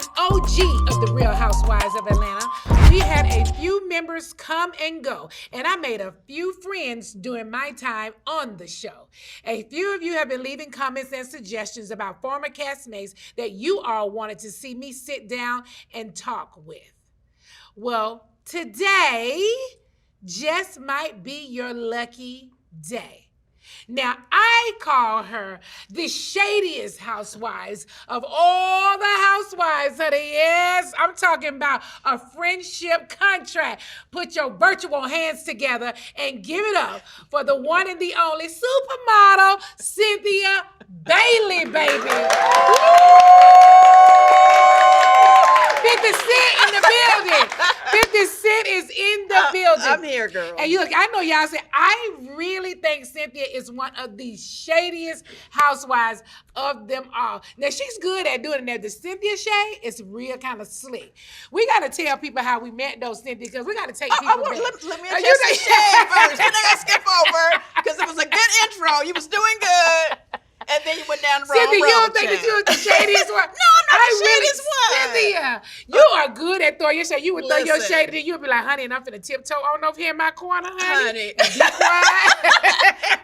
an OG of the Real Housewives of Atlanta. We had a few members come and go, and I made a few friends during my time on the show. A few of you have been leaving comments and suggestions about former castmates that you all wanted to see me sit down and talk with. Well, today just might be your lucky day. Now, I call her the shadiest housewives of all the housewives, honey. Yes, I'm talking about a friendship contract. Put your virtual hands together and give it up for the one and the only supermodel, Cynthia Bailey, baby. 50 Cent in the building. 50 Cent is in the building. I'm here, girl. And you look, I know y'all say, I really think Cynthia is one of the shadiest housewives of them all. Now, she's good at doing that. The Cynthia shade is real kind of slick. We got to tell people how we met, though, Cynthia, because we got to take people back. Let me adjust the shade first. Then I got to skip over, because it was a good intro. You was doing good. And then you went down the wrong road. Cynthia, you don't think that you was the shadiest one? No, I'm not the shadiest one. Cynthia, you are good at throwing your shade. You would throw your shade, and then you would be like, honey, and I'm finna tiptoe on over here in my corner, honey. Be quiet.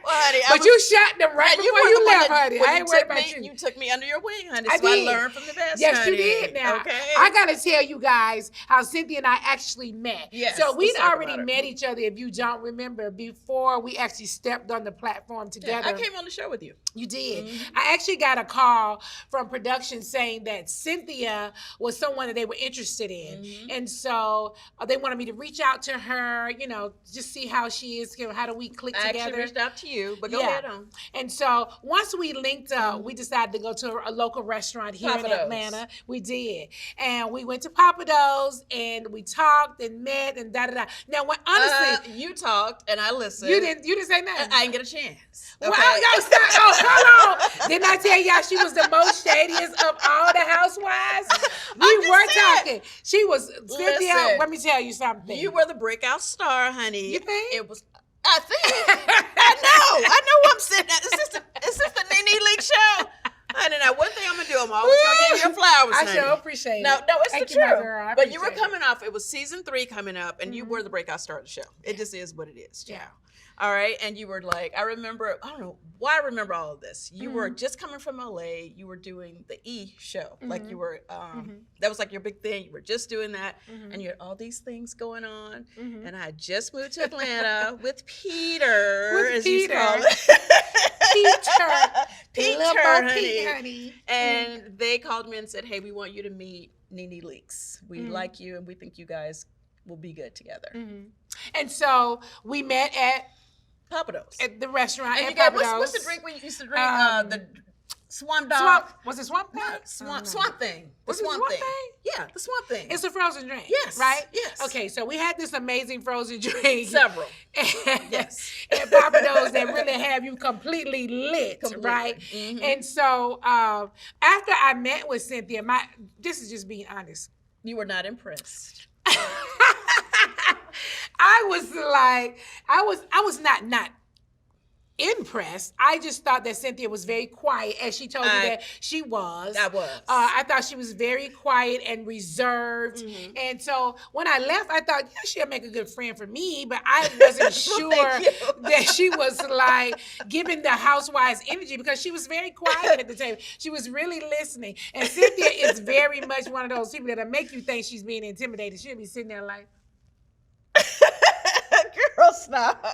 Well, honey, but you shot them right before you left, honey. I ain't worried about you. You took me under your wing, honey, so I learned from the best, yes, honey. you did now. Okay. I got to tell you guys how Cynthia and I actually met. Yes, so we'd already met each other, if you don't remember, before we actually stepped on the platform together. I came on the show with you. You did. Mm-hmm. I actually got a call from production saying that Cynthia was someone that they were interested in. Mm-hmm. And so they wanted me to reach out to her, you know, just see how she is, you know, how do we click together. I actually reached out to you, but go ahead on. And so once we linked up, we decided to go to a local restaurant here in Atlanta. We did. And we went to Papa Do's and we talked and met and da-da-da. Now, when honestly... you talked and I listened. You didn't say nothing. I didn't get a chance. Okay. Well, hold on. Didn't I tell y'all she was the most shadiest of all the housewives? We were talking. She was, Cynthia, let me tell you something. You were the breakout star, honey. You think? It was, I think. I know who I'm sitting at. Is this the NeNe Leakes Show? Honey, now one thing I'm going to do, I'm always going to give you your flowers, honey. I sure appreciate it. No, it's Thank the you, truth. my girl. But you were coming off, it was season 3 coming up, and you were the breakout star of the show. It just is what it is. Yeah. All right, and you were like, I remember, I don't know why I remember all of this. You were just coming from LA. You were doing the E show, like you were. That was like your big thing. You were just doing that, and you had all these things going on. And I had just moved to Atlanta with Peter, as you call it. Peter, honey. And they called me and said, "Hey, we want you to meet NeNe Leakes. We like you, and we think you guys will be good together." And so we met at Papa Do's. At the restaurant and at Papa Do's. What's the drink we used to drink? The Swamp Dog. Was it Swamp Thing? Swamp Thing. The Swamp Thing. Yeah, the Swamp Thing. It's a frozen drink. Yes. Right? Yes. Okay, so we had this amazing frozen drink. Several. Yes. At Papa Do's that really have you completely lit, right? Mm-hmm. And so after I met with Cynthia, this is just being honest. You were not impressed. I was not impressed. I just thought that Cynthia was very quiet, as she told me that she was. I was. I thought she was very quiet and reserved. And so when I left, I thought, yeah, she'll make a good friend for me, but I wasn't sure that she was like giving the housewives energy, because she was very quiet at the table. She was really listening. And Cynthia is very much one of those people that'll make you think she's being intimidated. She'll be sitting there like, girl, stop.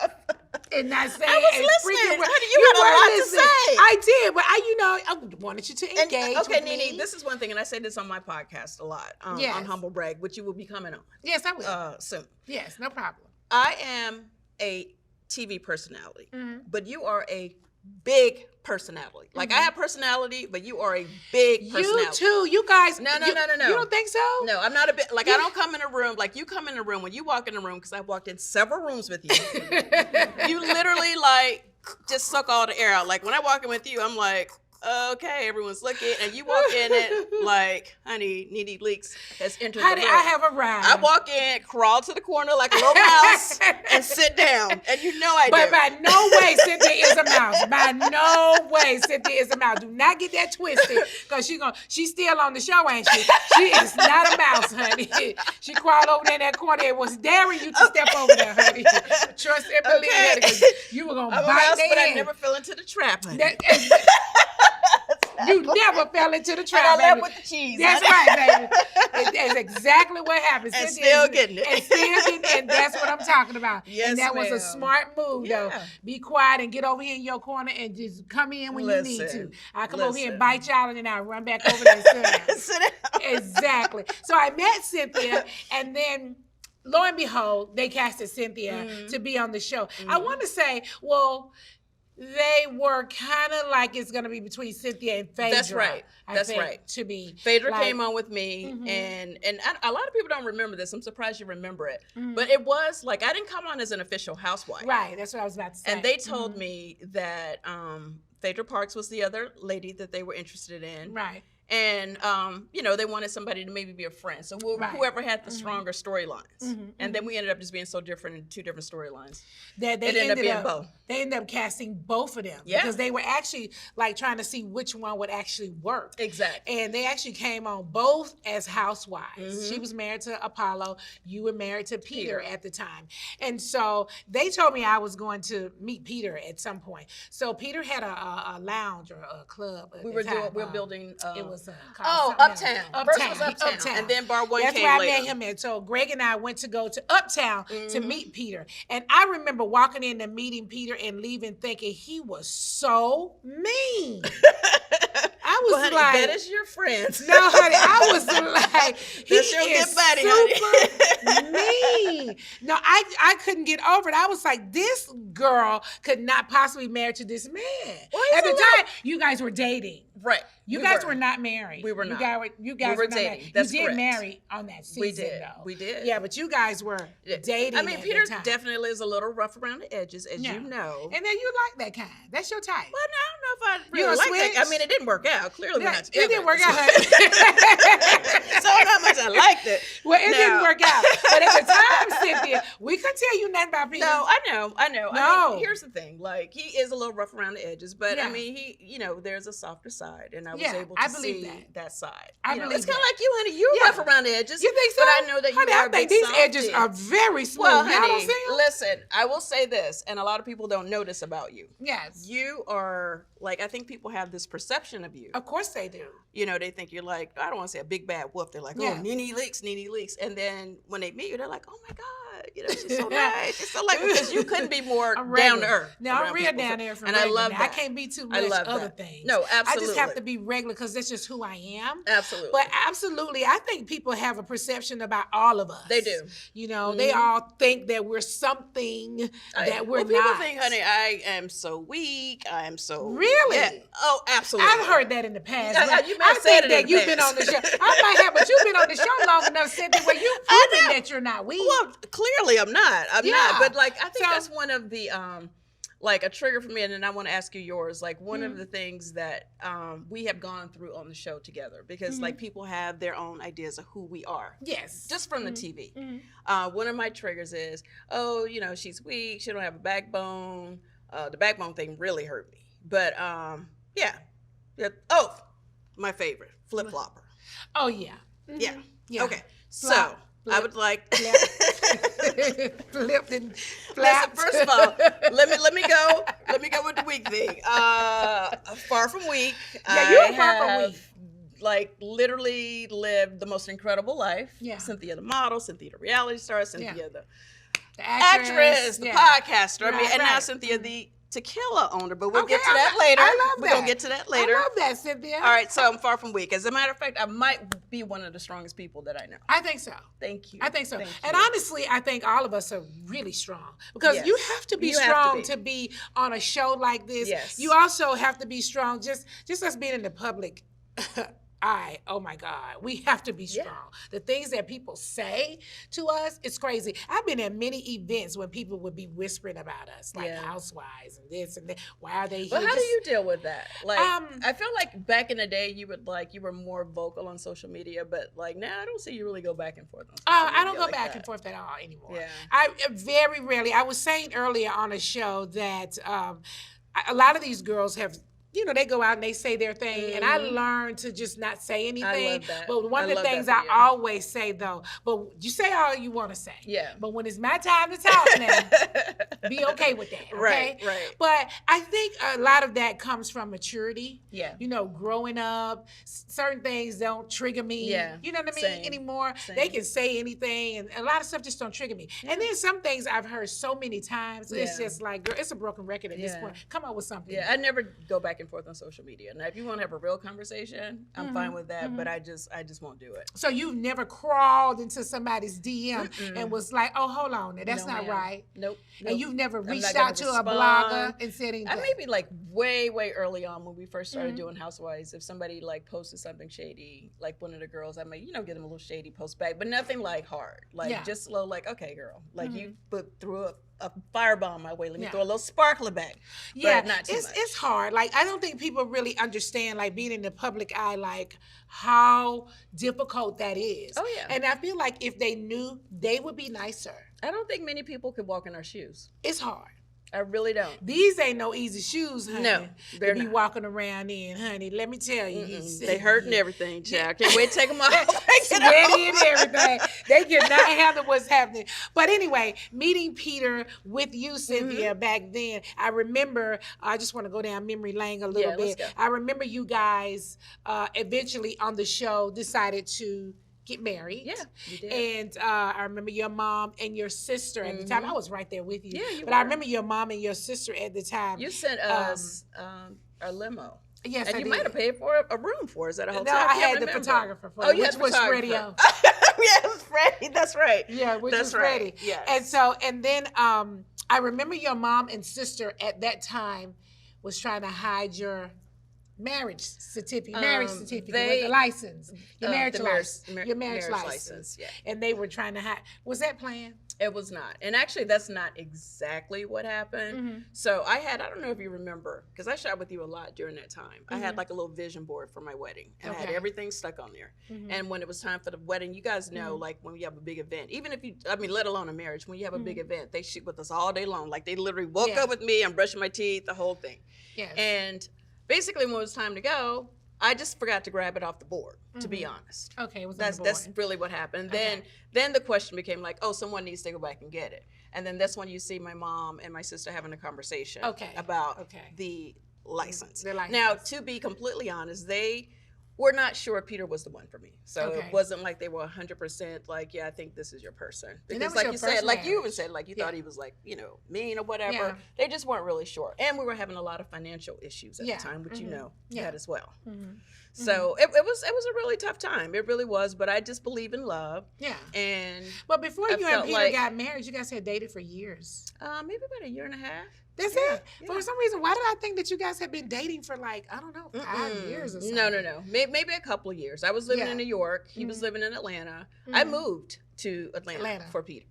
And not saying, I was listening. Honey, you had a lot to say. I did, but I wanted you to engage. Okay, with NeNe, me. this is one thing, and I say this on my podcast a lot, on Humble Brag, which you will be coming on. Yes, I will. Soon. Yes, no problem. I am a TV personality, but you are a big personality. Like I have personality, but you are a big personality. You too. You guys. No. You don't think so? No, I'm not a bit. Like I don't come in a room like you come in a room. When you walk in a room, because I've walked in several rooms with you, you literally like just suck all the air out. Like when I walk in with you, I'm like, okay, everyone's looking, and you walk in it like, honey, NeNe Leakes has entered Honey, the room. I have arrived. I walk in, crawl to the corner like a little mouse, and sit down. And you know I do. But by no way Cynthia is a mouse. By no way Cynthia is a mouse. Do not get that twisted, because she's still on the show, ain't she? She is not a mouse, honey. She crawled over there in that corner and was daring you to step over there, honey. Trust and believe, honey, 'cause you were gonna I'm a bite mouse, their but I head. never fell into the trap, honey. You never fell into the trap, And I left baby. with the cheese. That's right, baby. That's exactly what happened. And Cynthia still is- getting it. And still getting it, and that's what I'm talking about. Yes, and that was a ma'am. smart move, though. Yeah. Be quiet and get over here in your corner and just come in when you need to. Listen, I come over here and listen. bite y'all, and then I run back over there and sit down. Sit down. Exactly. So I met Cynthia, and then lo and behold, they casted Cynthia to be on the show. I want to say, well, they were kind of like it's going to be between Cynthia and Phaedra. That's right. I think, to be. Phaedra like, came on with me, and a lot of people don't remember this. I'm surprised you remember it. But it was like, I didn't come on as an official housewife. Right, that's what I was about to say. And they told me that Phaedra Parks was the other lady that they were interested in. Right. And, they wanted somebody to maybe be a friend. So whoever had the stronger storylines. And then we ended up just being so different in two different storylines. That they It ended up being both. They ended up casting both of them. Yeah. Because they were actually like trying to see which one would actually work. Exactly. And they actually came on both as housewives. She was married to Apollo. You were married to Peter at the time. And so they told me I was going to meet Peter at some point. So Peter had a lounge or a club. We were building. It was Uptown. Uptown. First was Uptown. And then Bar 1 That's came where I later. met him at. So Gregg and I went to go to Uptown to meet Peter. And I remember walking in and meeting Peter and leaving thinking he was so mean. I was honey, like, that is your friend. no, honey, I was like, he That's your is good buddy, super mean. No, I couldn't get over it. I was like, this girl could not possibly be married to this man. Well, At the time, you guys were dating. Right. You guys were not married. We were not. You guys were were not dating. married. That's you did correct. marry on that season, We did. though. We did. Yeah, but you guys were dating. I mean, at Peter the time. definitely is a little rough around the edges, as you know. And then you like that kind. That's your type. Well, no, I don't know if I You really gonna like that. switch? I mean, it didn't work out. Clearly, we're Yeah, not together. it didn't work out, honey. So how much I liked it. Well, it didn't No. work out. But at the time, Cynthia, we couldn't tell you nothing about Peter. No, I know. I No. mean, here's the thing. Like, he is a little rough around the edges, but Yeah. I mean, there's a softer side, and I was Yeah, able I to believe see that side. I You know, believe it's kind of that. like you, honey. You're Yeah. rough around the edges. You think so? But I know that you Honey, are I a big think these softy. edges are very smooth. Well, Y'all don't honey, see 'em? listen, I will say this, and a lot of people don't notice about you. Yes. You are, like, I think people have this perception of you. Of course they do. You know, they think you're like, I don't want to say a big bad wolf. They're like, Yeah. oh, NeNe Leakes. And then when they meet you, they're like, oh my God, she's so nice. She's so like, because you couldn't be more I'm down to regular. earth. No, I'm around real people. down there for And I love now. that. I can't be too I much love other that. things. No, I just have absolutely. to be regular because that's just who I am. Absolutely. But absolutely, I think people have a perception about all of us. They do. You know, they all think that we're something that we're well, people not. think, honey, I am so weak. I am so Really? Yeah. Oh, absolutely. I've heard that in the past. Yeah, but you may have I said think it in that the you've been past. on the show. I might have, but you've been on the show long enough, Cynthia, where you've proven that you're not weak. Well, clearly I'm not. I'm Yeah. not. But like, I think So- that's one of the like a trigger for me, and then I want to ask you yours. Like one of the things that we have gone through on the show together, because like people have their own ideas of who we are. Yes. Just from the TV. One of my triggers is, oh, she's weak. She don't have a backbone. The backbone thing really hurt me. But yeah. Oh, my favorite, flip flopper. Oh, yeah. Yeah. Yeah. Okay. Flop, So I would like. Flipped and Listen, flapped. first of all, let me go with the weak thing. Far from weak. Yeah, you're I far from have, weak. Like literally lived the most incredible life. Yeah. Cynthia the model, Cynthia the reality star, Cynthia the The actress, the yeah. podcaster. I mean, Right, and now right. Cynthia the tequila owner. But we'll Okay, get to that later. I love We're that. gonna get to that later. I love that, Cynthia. All right, so I'm far from weak. As a matter of fact, I might be one of the strongest people that I know. I think so. Thank you. I think so. Thank And you. honestly, I think all of us are really strong because Yes. you have to be You have to strong be. to be on a show like this. Yes. You also have to be strong just us being in the public oh my God, we have to be strong. The things that people say to us, it's crazy. I've been at many events when people would be whispering about us, like housewives and this and that. Why are they here? Well, how do you deal with that? Like, I feel like back in the day, you were more vocal on social media, but like now, I don't see you really go back and forth on social media. I don't go back and forth at all anymore. Yeah. I very rarely. I was saying earlier on a show that a lot of these girls have, you know, they go out and they say their thing, and I learned to just not say anything. I love that. But one of the things I always say, though, but you say all you want to say. Yeah. But when it's my time to talk now, be okay with that, okay? Right. But I think a lot of that comes from maturity. Yeah. You know, growing up, certain things don't trigger me. Yeah. You know what I mean? Anymore. They can say anything, and a lot of stuff just don't trigger me. And then some things I've heard so many times, it's just like, girl, it's a broken record at this point. Come up with something. Yeah, I never go back and forth on social media. Now, if you want to have a real conversation, I'm fine with that, but I just won't do it. So you've never crawled into somebody's DM and was like, oh, hold on, that's not right. Nope. And you've never reached out to a blogger and said anything? I maybe like way early on when we first started doing Housewives, if somebody like posted something shady, like one of the girls, I might, get them a little shady post back, but nothing like hard. Like just slow, like, okay, girl, like you threw a firebomb my way. Let me throw a little sparkler back. Yeah, but not too much. It's hard. Like, I don't think people really understand, like, being in the public eye, like, how difficult that is. Oh, yeah. And I feel like if they knew, they would be nicer. I don't think many people could walk in our shoes. It's hard. I really don't. These ain't no easy shoes, honey. No, they're to be not. walking around in, honey. Let me tell you. They hurting everything, child. Can't wait to take them off. Sweaty and everything. They cannot handle what's happening. But anyway, meeting Peter with you, Cynthia, back then, I remember, I just want to go down memory lane a little bit. Let's go. I remember you guys eventually on the show decided to get married. Yeah, you did. And I remember your mom and your sister at the time. I was right there with you. Yeah, you But were. I remember your mom and your sister at the time. You sent us a limo. Yes, and I you did. might have paid for a room for us at a hotel. No, I had the photographer for you which had the was photographer. radio. Yeah, it was Freddie. That's right. Yeah, which That's was Freddie. right. Yes. And then I remember your mom and sister at that time was trying to hide your marriage certificate, the license, your marriage license. Yeah. And they were trying to hide. Was that planned? It was not. And actually, that's not exactly what happened. So I don't know if you remember, because I shot with you a lot during that time. I had like a little vision board for my wedding, and I had everything stuck on there. And when it was time for the wedding, you guys know, like when you have a big event, even if you, let alone a marriage, when you have a big event, they shoot with us all day long. Like they literally woke up with me, I'm brushing my teeth, the whole thing. Yes. And basically, when it was time to go, I just forgot to grab it off the board, to be honest. Okay, it was that's on the board. That's really what happened. Then the question became like, oh, someone needs to go back and get it. And then that's when you see my mom and my sister having a conversation about the license. The license. Now, to be completely honest, they were not sure Peter was the one for me. So it wasn't like they were 100% like, yeah, I think this is your person. Because like you said, like you even said, like you thought he was like, mean or whatever. Yeah. They just weren't really sure. And we were having a lot of financial issues at the time, which you had as well. So it was a really tough time. It really was. But I just believe in love. Yeah. And but before you and Peter got married, you guys had dated for years. Maybe about a year and a half. That's it? Yeah. For some reason, why did I think that you guys had been dating for like, I don't know, 5 years or something? No. Maybe a couple of years. I was living in New York. He was living in Atlanta. I moved to Atlanta. For Peter.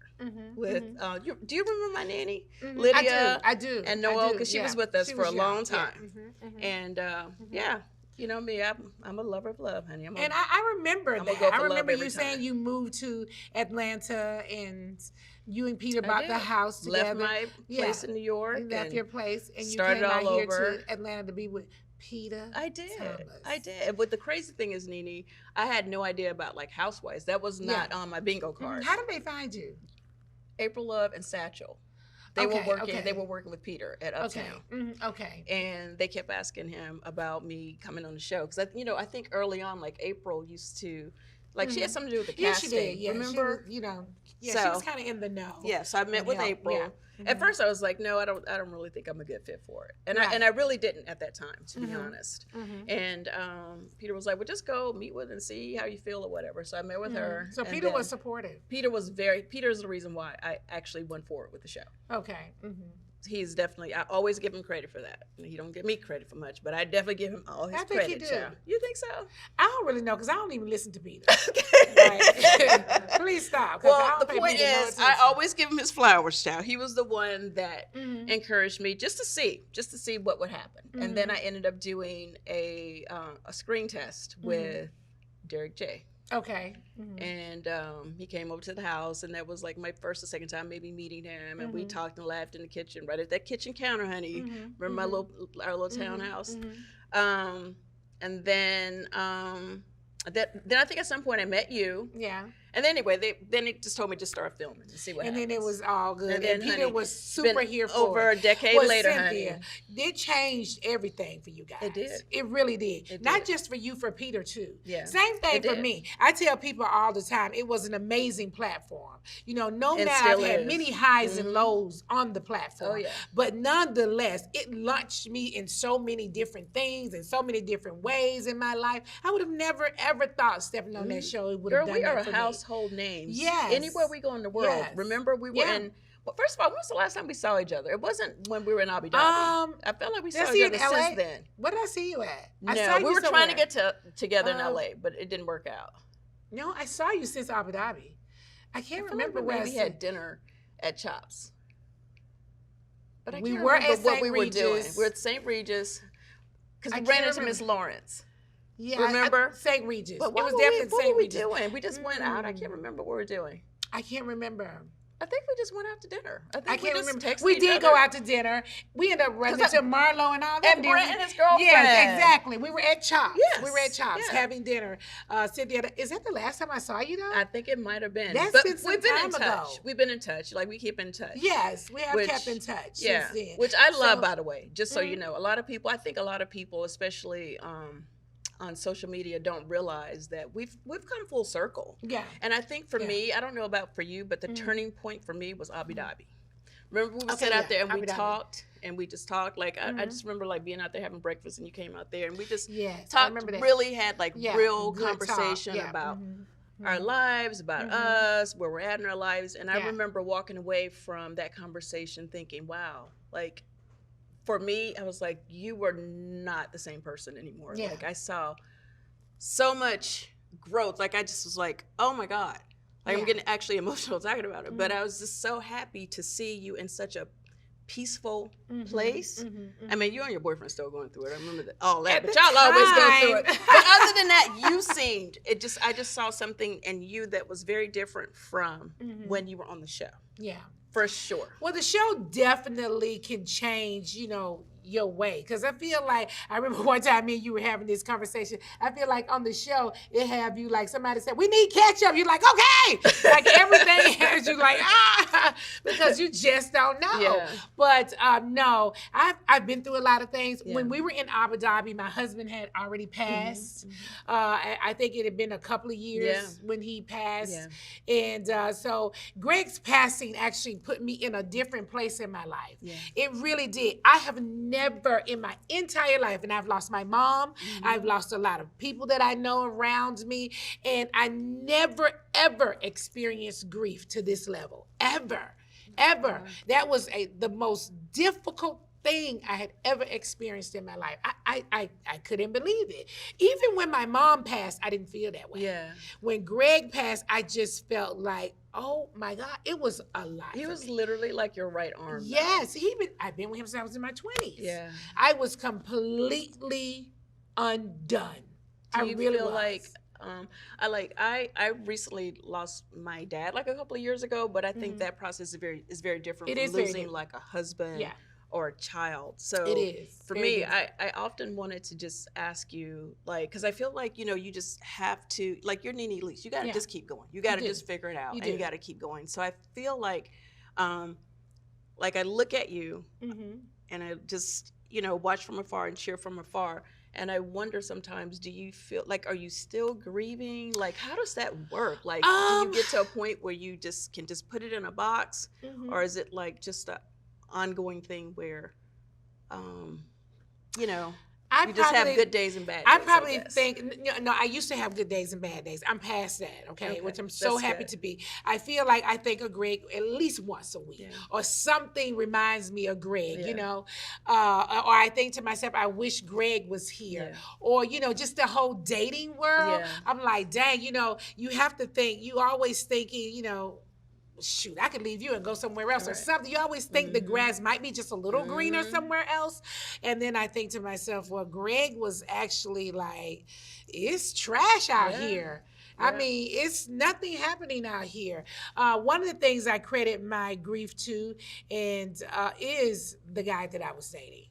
With do you remember my nanny? Lydia. I do. And Noel, because she was with us for a long time. And you know me, I'm a lover of love, honey. I remember that. I remember you saying you moved to Atlanta and you and Peter bought the house together. Left my place in New York. You left your place and you started came out all here over. to Atlanta to be with Peter. I did. But the crazy thing is, NeNe, I had no idea about like Housewives. That was not on my bingo card. How did they find you? April Love and Satchel. They were working. They were working with Peter at Uptown. Okay. And they kept asking him about me coming on the show because I think early on, like April used to, like she had something to do with the casting. She did. Yeah, remember? She was, she was kind of in the know. Yeah. So I met with April. Yeah. At first, I was like, no, I don't really think I'm a good fit for it, and I really didn't at that time, to be honest. And Peter was like, well, just go meet with her and see how you feel or whatever. So I met with her. So Peter was supportive. Peter's the reason why I actually went forward with the show. Okay. he's definitely, I always give him credit for that. He don't give me credit for much, but I definitely give him all his I think credit. you do. You think so? I don't really know because I don't even listen to Peter. Okay. Please stop. Well, the point is, I always give him his flowers, child. He was the one that encouraged me just to see what would happen. And then I ended up doing a screen test with Derek J. Okay. And he came over to the house, and that was like my first or second time maybe meeting him. And we talked and laughed in the kitchen, right at that kitchen counter, honey. Remember our little townhouse? And then I think at some point I met you. Yeah. And anyway, then they just told me to start filming and see what happens. And then it was all good. And, then, Peter honey, was super here for over a decade later, Cynthia, honey. It changed everything for you guys. It did. It really did. It Not did. just for you, for Peter too. Yeah. Same thing It for did. me. I tell people all the time, it was an amazing platform. You know, no It matter I've still had is. many highs and lows on the platform. Oh, yeah. But nonetheless, it launched me in so many different things and so many different ways in my life. I would have never ever thought stepping on that show would have Girl, done we that are for a me. household name. Yes. Anywhere we go in the world. Yes. Remember, we were in. Well, first of all, when was the last time we saw each other? It wasn't when we were in Abu Dhabi. I felt like we saw each other since then. What did I see you at? No, I saw you we were trying to somewhere. get together in LA, but it didn't work out. No, I saw you since Abu Dhabi. I can't remember like where we had dinner at Chops. But I We can't were remember at what St. we were doing. Regis. We were at St. Regis because I we can't ran into remember. Miss Lawrence. Yeah, Remember? St. Regis. But It what was were definitely what St. were we Regis. doing? We just went out. I can't remember what we were doing. I can't remember. I think we just went out to dinner. I we can't just remember. texted We each did other. go out to dinner. We ended up running into Marlo and all that. And Brent and his girlfriend. Yes, exactly. We were at Chops. Yes, We were at Chops yeah. having dinner. Cynthia, is that the last time I saw you though? I think it might have been. That's but been some we've been time in touch. ago. We've been in touch. Like we keep in touch. Yes, we have kept in touch Yeah. since then. Which I love, So- by the way. Just so you know, I think a lot of people, especially on social media, don't realize that we've come full circle. Yeah. And I think for me, I don't know about for you, but the turning point for me was Abu Dhabi. Remember we would sit out there and we talked and we just talked. Like I just remember like being out there having breakfast and you came out there and we just talked, really had like real good conversation talk. about our lives, about us, where we're at in our lives. And I remember walking away from that conversation thinking, wow, like for me, I was like, you were not the same person anymore. Yeah. Like I saw so much growth. Like I just was like, oh my God. Like I'm getting actually emotional talking about it. But I was just so happy to see you in such a peaceful place. I mean, you and your boyfriend still going through it. I remember that, all that, but y'all always go through it. But other than that, you seemed, I just saw something in you that was very different from when you were on the show. Yeah. For sure. Well, the show definitely can change, you know, your way. Because I feel like, I remember one time me and you were having this conversation. I feel like on the show, it have you like somebody said, we need ketchup. You're like, okay. Like everything has you like, because you just don't know. Yeah. But no, I've been through a lot of things. Yeah. When we were in Abu Dhabi, my husband had already passed. I think it had been a couple of years when he passed. Yeah. And so Gregg's passing actually put me in a different place in my life. Yeah. It really did. I have never in my entire life, and I've lost my mom, I've lost a lot of people that I know around me, and I never, ever experienced grief to this level, ever. That was the most difficult thing I had ever experienced in my life. I couldn't believe it. Even when my mom passed, I didn't feel that way. Yeah. When Gregg passed, I just felt like, oh my God, it was a lot. He was literally like your right arm. Yes, I've been with him since I was in my 20s. Yeah. I was completely undone. Do you feel like I recently lost my dad like a couple of years ago, but I think that process is very different from losing like a husband or a child. So it is. For me, I often wanted to just ask you, like, because I feel like, you know, you just have to, like, you're NeNe Leakes. You got to just keep going. You got to just figure it out, and you got to keep going. So I feel like I look at you and I just, you know, watch from afar and cheer from afar. And I wonder sometimes, do you feel like, are you still grieving? Like, how does that work? Like, do you get to a point where you just can just put it in a box? Or is it like just a ongoing thing where, you know? You just have good days and bad days. I probably think, no, I used to have good days and bad days. I'm past that, okay? Which I'm so happy to be. I feel like I think of Gregg at least once a week, or something reminds me of Gregg, you know? Or I think to myself, I wish Gregg was here. Or, you know, just the whole dating world. I'm like, dang, you know, you have to think, you always thinking, you know, shoot, I could leave you and go somewhere else or something. You always think the grass might be just a little greener somewhere else. And then I think to myself, well, Gregg was actually like, it's trash out here. I mean, it's nothing happening out here. One of the things I credit my grief to and is the guy that I was dating.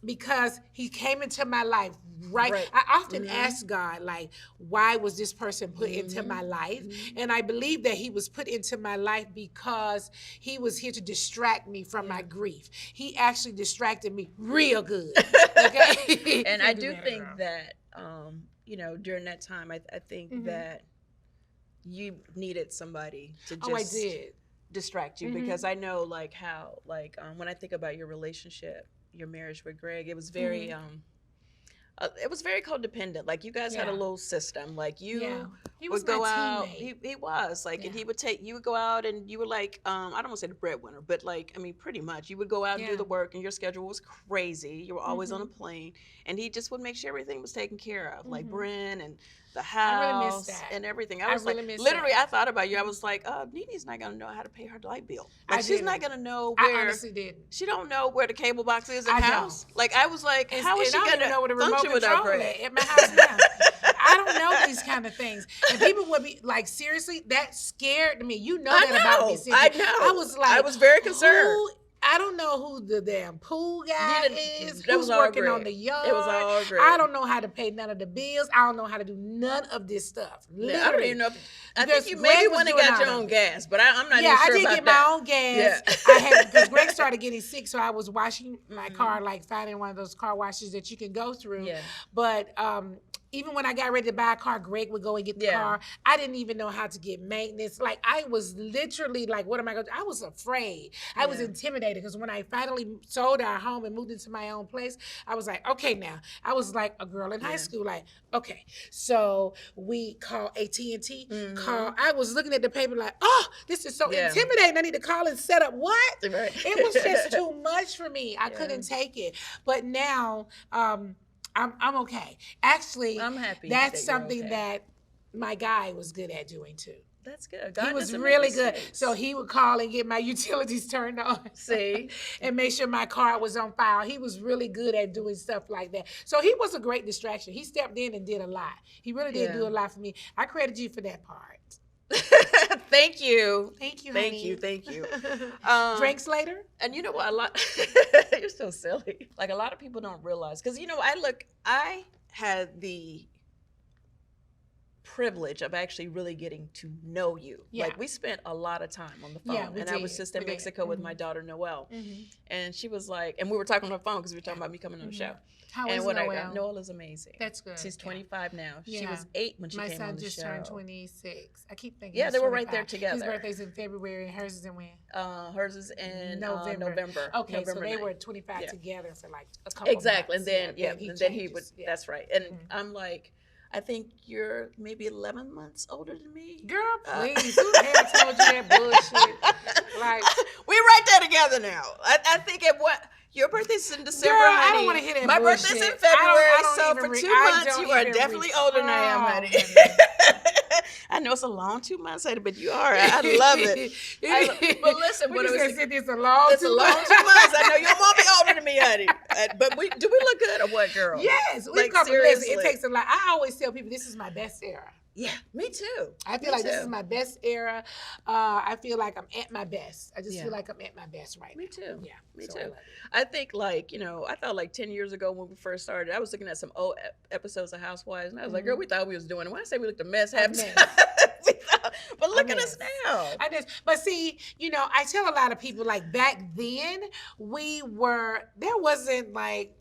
Because he came into my life, right? I often ask God, like, why was this person put into my life? And I believe that he was put into my life because he was here to distract me from my grief. He actually distracted me real good. Okay? And I do think that, you know, during that time, I think that you needed somebody to just distract you, because I know, like, how, like, when I think about your relationship, your marriage with Gregg, it was very codependent. Like, you guys had a little system. Like, you would go out. He was like, and he would take. You would go out, and you were like, I don't want to say the breadwinner, but like, I mean, pretty much, you would go out and do the work, and your schedule was crazy. You were always on a plane, and he just would make sure everything was taken care of, like Bryn and the house and everything. I was really like, literally, I thought about you. I was like, Nene's not gonna know how to pay her light bill. Like, she's not gonna know where. I honestly didn't. She don't know where the cable box is in the house. Like, I was like, how is she gonna know where the remote control is at my house now? I don't know these kind of things. And people would be like, seriously, that scared me. You know that about me, Cynthia. I know. I was like, I was very concerned. I don't know who the damn pool guy is, who's was working on the yard. It was all Gregg. I don't know how to pay none of the bills. I don't know how to do none of this stuff. Literally. I don't even know. I think you maybe went and got your own gas, but I'm not even sure about that. Yeah, I did get my own gas. I had, because Gregg started getting sick, so I was washing my car, like finding one of those car washes that you can go through. Yeah. But even when I got ready to buy a car, Gregg would go and get the car. I didn't even know how to get maintenance. Like, I was literally like, what am I going to do? I was afraid. I was intimidated, because when I finally sold our home and moved into my own place, I was like, okay, now. I was like a girl in high school, like, okay. So we call AT&T. I was looking at the paper like, oh, this is so intimidating. I need to call and set up what? Right. It was just too much for me. I couldn't take it. But now, I'm okay. Actually, I'm happy that's something that my guy was good at doing too. That's good. He was really good. So he would call and get my utilities turned on. See? And make sure my car was on file. He was really good at doing stuff like that. So he was a great distraction. He stepped in and did a lot. He really did do a lot for me. I credit you for that part. Thank you. Thank you, honey. Thank you. Drinks later? And you know what? You're so silly. Like, a lot of people don't realize, because, you know, I had the privilege of actually really getting to know you. Like, we spent a lot of time on the phone. I was just in Mexico with my daughter, Noel. And she was like, and we were talking on the phone because we were talking about me coming on the show. How is Noel? Noel is amazing. That's good. She's 25 now. She was 8 when she came on the show. My son just turned 26. I keep thinking they were right there together. His birthday's in February, and hers is in when? Hers is in November. Okay, November so they 9th. were 25 together for like a couple months. And then, and then he would, that's right. And I'm like, I think you're maybe 11 months older than me. Girl, please. Who the hell told you that bullshit? Like, we're right there together now. I think your birthday's in December, girl, honey. I don't want to hear that My bullshit. birthday's in February, so for 2 months, you are definitely older than I am, honey. I know it's a long 2 months, honey, but you are. I love it. But listen, it's a long 2 months. I know your mom be older than me, honey. But do we look good or what, girl? Yes, we like, come. seriously. Listen, it takes a lot. I always tell people this is my best era. Yeah, me too. I feel like this is my best era. I feel like I'm at my best. I just feel like I'm at my best right now. Me too. Yeah, me too. I think, like, you know, I thought like 10 years ago when we first started, I was looking at some old episodes of Housewives, and I was like, girl, we thought we was doing it. When I say we looked a mess, but look at us now. But see, you know, I tell a lot of people, like, back then, there wasn't like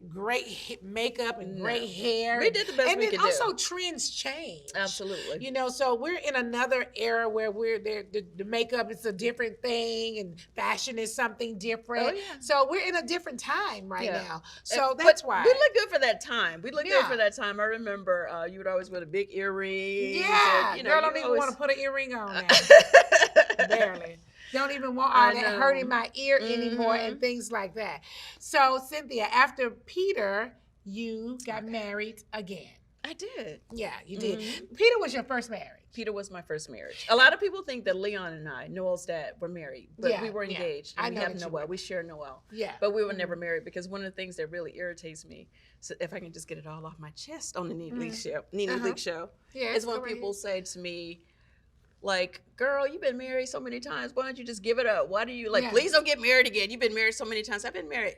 great makeup and great hair. We did the best we could do. And then also trends change. Absolutely. You know, so we're in another era where we're there. The makeup is a different thing, and fashion is something different. Oh, yeah. So we're in a different time right Yeah. now. So that's why we look good for that time. We look good Yeah. for that time. I remember you would always wear the big earrings. Yeah, and, you know, girl, you don't even always... want to put an earring on now. Barely. Don't even want all that hurting my ear anymore and things like that. So, Cynthia, after Peter, you got married again. I did. Yeah, you did. Peter was your first marriage. Peter was my first marriage. A lot of people think that Leon and I, Noel's dad, were married, but we were engaged. And we have Noel. We share Noel. Yeah. But we were never married because one of the things that really irritates me, so if I can just get it all off my chest on the NeNe Leakes Show, NeNe Leakes Show, is when people say to me, like, girl, you've been married so many times. Why don't you just give it up? Why do you, like, please don't get married again. You've been married so many times. I've been married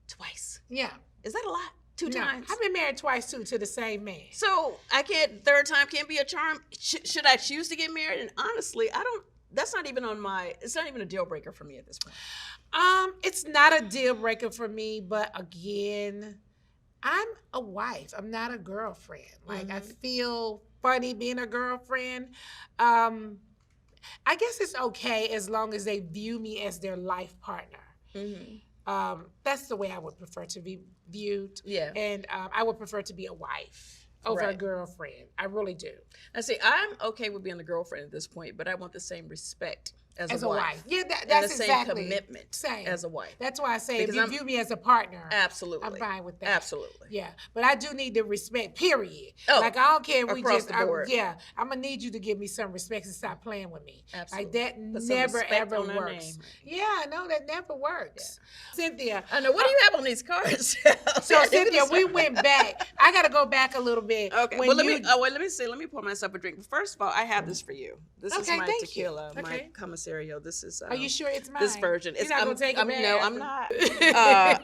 twice. Yeah. Is that a lot? Two times? I've been married twice, too, to the same man. So I can't, third time can't be a charm. Should I choose to get married? And honestly, that's not even it's not even a deal breaker for me at this point. It's not a deal breaker for me, but again, I'm a wife. I'm not a girlfriend. Like, I feel funny being a girlfriend. I guess it's okay as long as they view me as their life partner. That's the way I would prefer to be viewed. Yeah. And I would prefer to be a wife over a girlfriend. I really do. I see, I'm okay with being a girlfriend at this point, but I want the same respect as a wife. Yeah, that's and the same exactly. commitment as a wife. That's why I say if you view me as a partner, absolutely, I'm fine with that. Absolutely. Yeah, but I do need the respect, period. Oh, like, I don't care if we just, the board. I'm going to need you to give me some respect and stop playing with me. Absolutely. Like, that never, ever works. Yeah, I know that never works. Yeah. Cynthia. I know, what do you have on these cards? So, Cynthia, we went back. I got to go back a little bit. Okay, well, let me pour myself a drink. First of all, I have this for you. This is my tequila, my comisario. This is are you sure it's mine? This version. You're not gonna take it back? No, I'm not.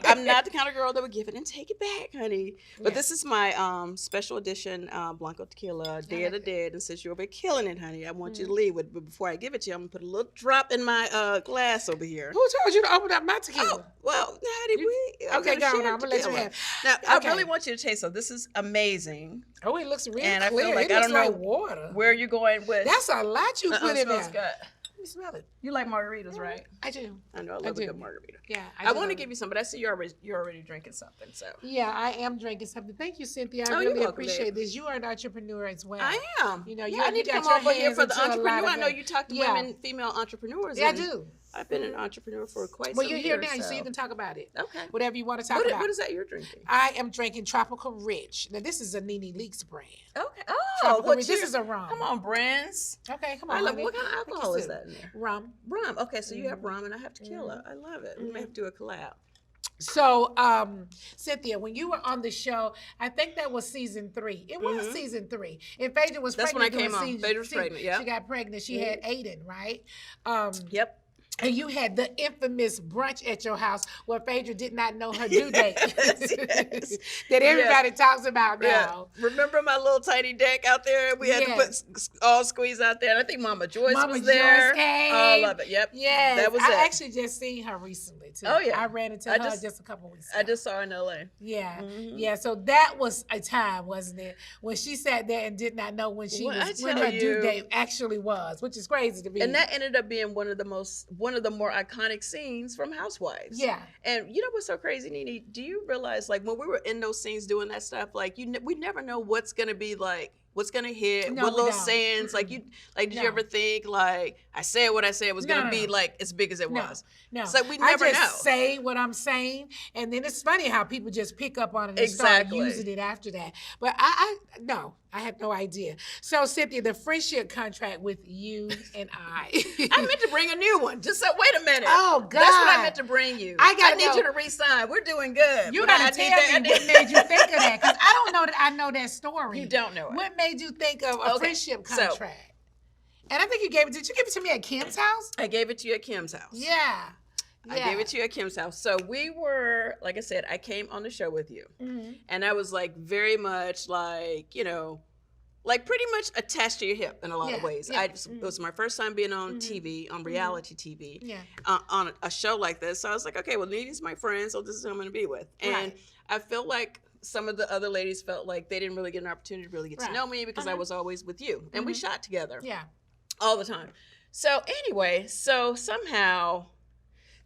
I'm not the kind of girl that would give it and take it back, honey. But this is my special edition Blanco tequila, Day of the Dead. And since you're over killing it, honey, I want you to leave with it. But before I give it to you, I'm gonna put a little drop in my glass over here. Who told you to open up my tequila? Oh, well, honey, okay, go on. I'm gonna let you have. Now, I really want you to taste. So this is amazing. Oh, it looks really and clear. I feel like I don't know water. Where you're going with. That's a lot you put in there. Good. Let me smell it. You like margaritas, right? I do. I know. I love a good margarita. Yeah. I want to give you some, but I see you're already drinking something. So. Yeah, I am drinking something. Thank you, Cynthia. I really appreciate this. You are an entrepreneur as well. I am. You know, I need to come over here for the entrepreneur. I know you talk to women, female entrepreneurs. Yeah, I do. I've been an entrepreneur for quite some years. Well, you're here now, so you can talk about it. Okay. Whatever you want to talk about. What is that you're drinking? I am drinking Tropical Rich. Now, this is a NeNe Leakes brand. Okay. Oh, well, this is a rum. Come on, brands. Okay, come on. What kind of alcohol is that in there? Rum. Rum. Okay, so you have rum and I have tequila. I love it. We may have to do a collab. So, Cynthia, when you were on the show, I think that was season 3. It was season 3. And Phaedra was pregnant. That's when I came on. Phaedra was pregnant, yeah. She got pregnant. She had Aiden, right? Yep. And you had the infamous brunch at your house where Phaedra did not know her due date. Yes. That everybody talks about now. Yeah. Remember my little tiny deck out there? We had to put all squeeze out there. And I think Mama Joyce was there. Joyce came. Oh, I love it. Yep. Yes. That was I actually just seen her recently, too. Oh, yeah. I ran into her just a couple weeks ago. I just saw her in L.A. Yeah. Yeah. So that was a time, wasn't it? When she sat there and did not know when her due date actually was, which is crazy to me. And that ended up being one of the more iconic scenes from Housewives. Yeah. And you know what's so crazy, NeNe? Do you realize, like, when we were in those scenes doing that stuff, like, we never know what's going to be, like, what's going to hit, what little sayings, like, did you ever think, like, I said what I said was going to be, like, as big as it was? No. It's like, we never know. I just say what I'm saying, and then it's funny how people just pick up on it and start using it after that. But I had no idea. So, Cynthia, the friendship contract with you and I meant to bring a new one. Just wait a minute. Oh, God. That's what I meant to bring you. I need you to re-sign. We're doing good. You got to tell me what made you think of that, because I don't know that I know that story. You don't know it. What made you think of a friendship contract? And I think did you give it to me at Kim's house? I gave it to you at Kim's house. Yeah. I gave it to you at Kim's house. So we were, like I said, I came on the show with you. And I was like very much like, like pretty much attached to your hip in a lot of ways. Yeah. It was my first time being on TV, on reality TV, on a show like this. So I was like, okay, well, Nene's my friend, so this is who I'm going to be with. And I feel like some of the other ladies felt like they didn't really get an opportunity to really get to know me because I was always with you. And we shot together all the time. So anyway, so somehow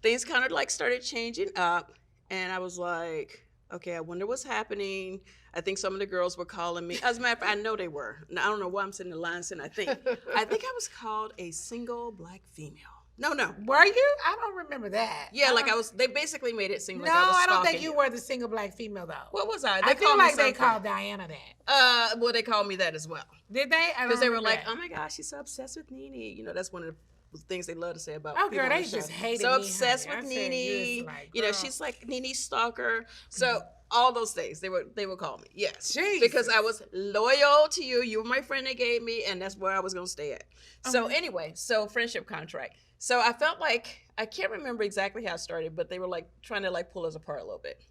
things kind of like started changing up. And I was like, okay, I wonder what's happening. I think some of the girls were calling me. As a matter of fact, I know they were. Now, I don't know why I'm sitting in the line saying I think I was called a single black female. No. Were you? I don't remember that. Yeah, like I was. They basically made it seem like no, I was I don't stalking think you were the single black female though. What was I? I feel like they called Diana that. Well, they called me that as well. Did they? Because they were like, "Oh my gosh, she's so obsessed with Nene." You know, that's one of the things they love to say about. Oh, people girl, on they the show. just hated so me. Obsessed honey. with I said, Nene. like, you know, she's like Nene's stalker. So. All those things they would call me, yes, Jesus. Because I was loyal to you. You were my friend they gave me, and that's where I was gonna stay at. So anyway, so friendship contract. So I felt like I can't remember exactly how it started, but they were like trying to like pull us apart a little bit.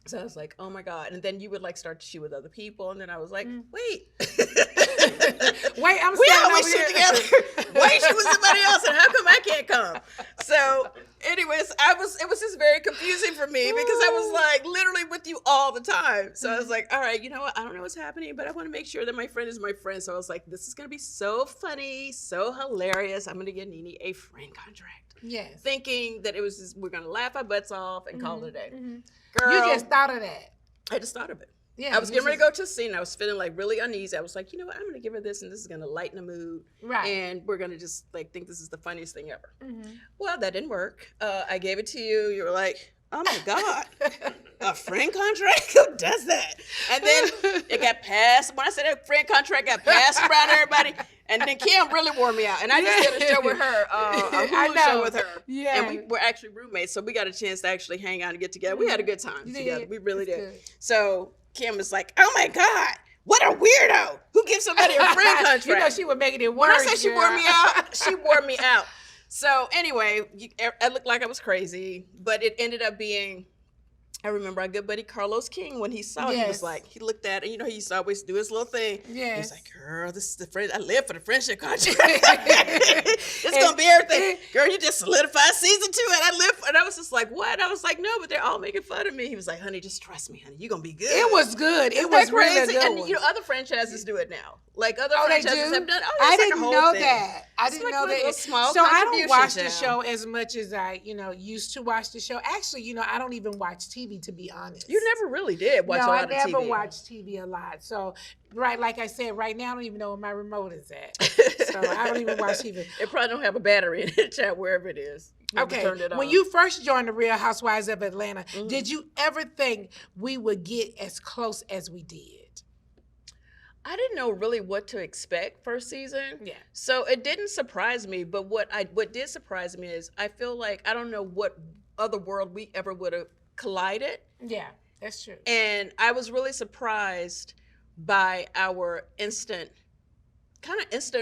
So I was like, oh my god! And then you would like start to shoot with other people, and then I was like, wait, wait, I'm we standing always over shoot here. together. Why you shoot with somebody else, and how come I can't come? So, anyways, it was just very confusing for me because I was like literally with you all the time. So I was like, all right, you know what? I don't know what's happening, but I want to make sure that my friend is my friend. So I was like, this is gonna be so funny, so hilarious. I'm gonna get Nene a friend contract. Yes. Thinking that it was just, we're gonna laugh our butts off and call it a day. Girl, you just thought of that. I just thought of it. Yeah, I was getting ready to go to a scene. I was feeling like really uneasy. I was like, you know what? I'm going to give her this, and this is going to lighten the mood. Right. And we're going to just like think this is the funniest thing ever. Well, that didn't work. I gave it to you. You were like, oh my God, a friend contract? Who does that? And then it got passed. When I said that friend contract got passed around everybody, and then Kim really wore me out. And I just did a show with her, a Hulu show with her. Yeah. And we were actually roommates, so we got a chance to actually hang out and get together. We had a good time together. We really did. Good. So Kim was like, oh my God, what a weirdo. Who gives somebody a friend contract? You know she was making it worse. When I said she wore me out, she wore me out. So anyway, I looked like I was crazy, but it ended up being, I remember our good buddy Carlos King, when he saw it, he was like, he looked at it, you know, he used to always do his little thing. Yes. He was like, girl, this is the friend, I live for the friendship contract. It's going to be everything. Girl, you just solidified season 2, and I live for, and I was just like, what? I was like, no, but they're all making fun of me. He was like, honey, just trust me, honey, you're going to be good. It was good. It was crazy. really good. And you know, other franchises do it now. Like other they franchises do? have done. I it's didn't like a whole know thing. that. I It's didn't like know a that. little small So I don't contribution watch the now. show as much as I, used to watch the show. Actually, I don't even watch TV, to be honest. You never really did watch a lot of TV. No, I never watched TV a lot. So, right, like I said, right now I don't even know where my remote is at. So I don't even watch TV. It probably don't have a battery in it, chat, wherever it is. Okay, when you first joined the Real Housewives of Atlanta, did you ever think we would get as close as we did? I didn't know really what to expect first season. Yeah. So it didn't surprise me, but what did surprise me is I feel like I don't know what other world we ever would have collided. Yeah, that's true. And I was really surprised by our instant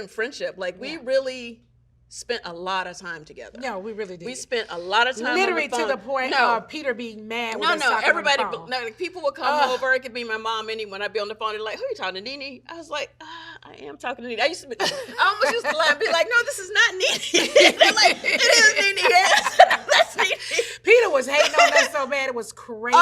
friendship. Like we really spent a lot of time together. No, we really did. We spent a lot of time literally on the phone. to the point of Peter being mad when everybody, on the phone. people would come over. It could be my mom, anyone. I'd be on the phone. They're like, who are you talking to, Nene? I was like, I am talking to Nene. I almost used to lie and be like, no, this is not Nene. They're like, it is Nene, yes. That's Nene. Peter was hating on us so bad, it was crazy.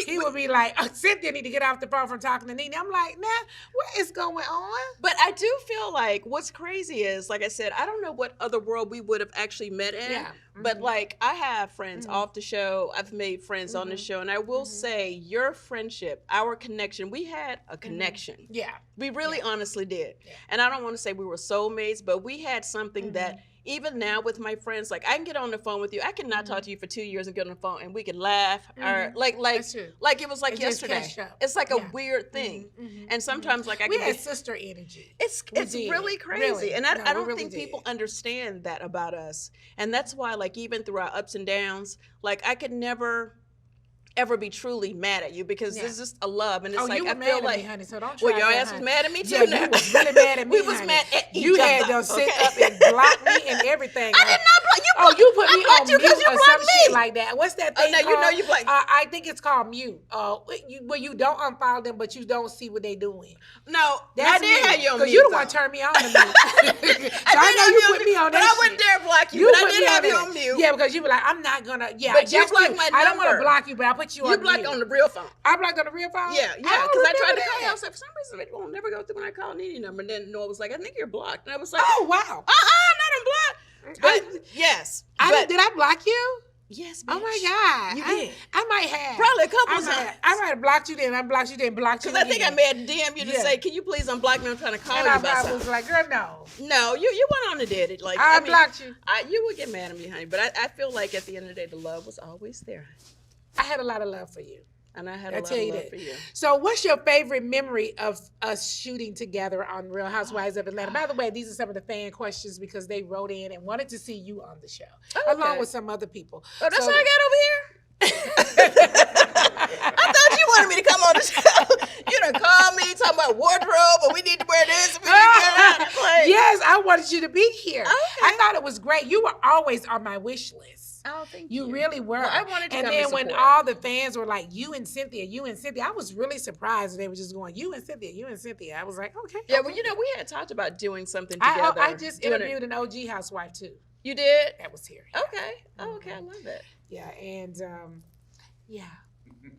He would be like, Cynthia need to get off the phone from talking to Nene. I'm like, nah, what is going on? But I do feel like what's crazy is, like I said, I don't know what other world we would have actually met in. Yeah. But like I have friends off the show. I've made friends on the show. And I will say your friendship, our connection, we had a connection. Yeah. We really honestly did. Yeah. And I don't want to say we were soulmates, but we had something that even now with my friends, like I can get on the phone with you. I cannot talk to you for 2 years and get on the phone and we can laugh or like it was like yesterday. It's like a weird thing. And sometimes like we had sister energy. It's really crazy. Really. And I don't think people understand that about us. And that's why like even through our ups and downs, like I could never ever be truly mad at you because there's just a love and it's like you were I mad feel at like me, honey, so don't try well, your that, ass was mad at me too. Yeah, you was really mad at me. We was mad at each you other. had to sit up and block me and everything. I did not block you. Oh, you put me I blocked on you mute 'cause you or blocked some me. shit like that. What's that thing now called? you know you blocked. I think it's called mute. Where you don't unfollow them, but you don't see what they doing. No, That's I did have you on mute. because you the one turn me on to mute. So I know you put me on but that I wouldn't shit. dare block you. But I put did me have on you that. on mute. Yeah, because you were like, I'm not gonna. Yeah, But you that's blocked cute. my I don't want to number. block you, but I put you on. You blocked mute. on the real phone. I blocked on the real phone. Yeah, I because I tried to remember call you. I that. was like, for some reason it won't never go through when I call NeNe number. And then Noel was like, I think you're blocked. And I was like, Oh wow. not unblocked. But yes. Did I block you? Yes, Oh bitch. my God. You did. I might have. Probably a couple times. I might have blocked you then. I blocked you then, blocked you Because I think I again. may have DM you to Yeah. say, can you please unblock me? I'm trying to call And you I about was something. like, girl, no. No, you went on and did it. Like I mean, blocked you. You would get mad at me, honey. But I feel like at the end of the day, the love was always there. I had a lot of love for you. And I had I a lot tell of you love that. for you. So, what's your favorite memory of us shooting together on Real Housewives of Atlanta? By the way, these are some of the fan questions because they wrote in and wanted to see you on the show, along with some other people. Oh, that's So- what I got over here? I thought you wanted me to come on the show. You done called me talking about wardrobe, or we need to wear this, we need to wear that. Like, Yes, I wanted you to be here. Okay. I thought it was great. You were always on my wish list. Oh, thank You really were. Well, I wanted to and come then and when support. all the fans were like, you and Cynthia, I was really surprised. They were just going, you and Cynthia, you and Cynthia. I was like, okay. Yeah, okay. well, we had talked about doing something together. I just doing interviewed an OG housewife too. You did? That was here. Okay. Oh, okay, I love it. Yeah, and yeah.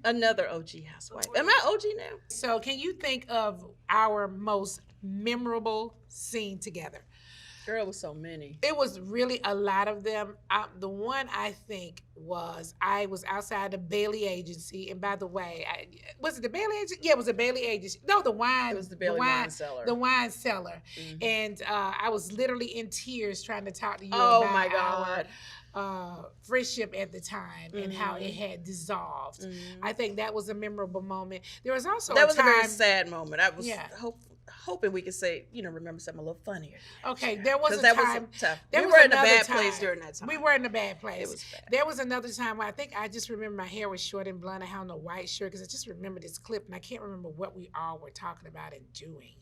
Another OG housewife. Am I OG now? So can you think of our most memorable scene together? Girl, it was so many. It was really a lot of them. The one I think I was outside the Bailey agency, and by the way, was it the Bailey agency? Yeah, it was the Bailey agency. No, the wine. It was the Bailey wine cellar. The wine cellar, Mhm. and I was literally in tears trying to talk to you Oh about my God. our friendship at the time and how it had dissolved. I think that was a memorable moment. There was also That was a time, a very sad moment. I was Yeah. hoping we could say, remember something a little funnier. Okay, there was a That time. was tough. There We was were in a another bad time. place during that time. We were in a bad place. It was bad. There was another time where I think I just remember my hair was short and blonde. I had on a white shirt because I just remember this clip and I can't remember what we all were talking about and doing.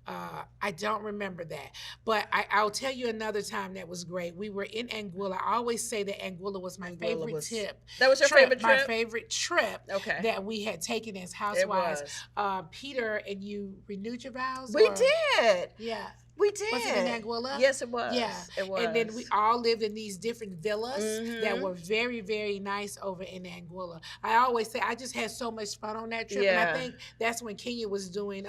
I don't remember that. But I'll tell you another time that was great. We were in Anguilla. I always say that Anguilla was my favorite tip. That was your favorite trip? My favorite trip Okay. that we had taken as It housewives. was. Peter and you renewed your vows? We or- did. Yeah. We did. Was it in Anguilla? Yes, it was. Yeah. It was. And then we all lived in these different villas that Mhm. were very, very nice over in Anguilla. I always say I just had so much fun on that trip. And Yeah. I think that's when Kenya was doing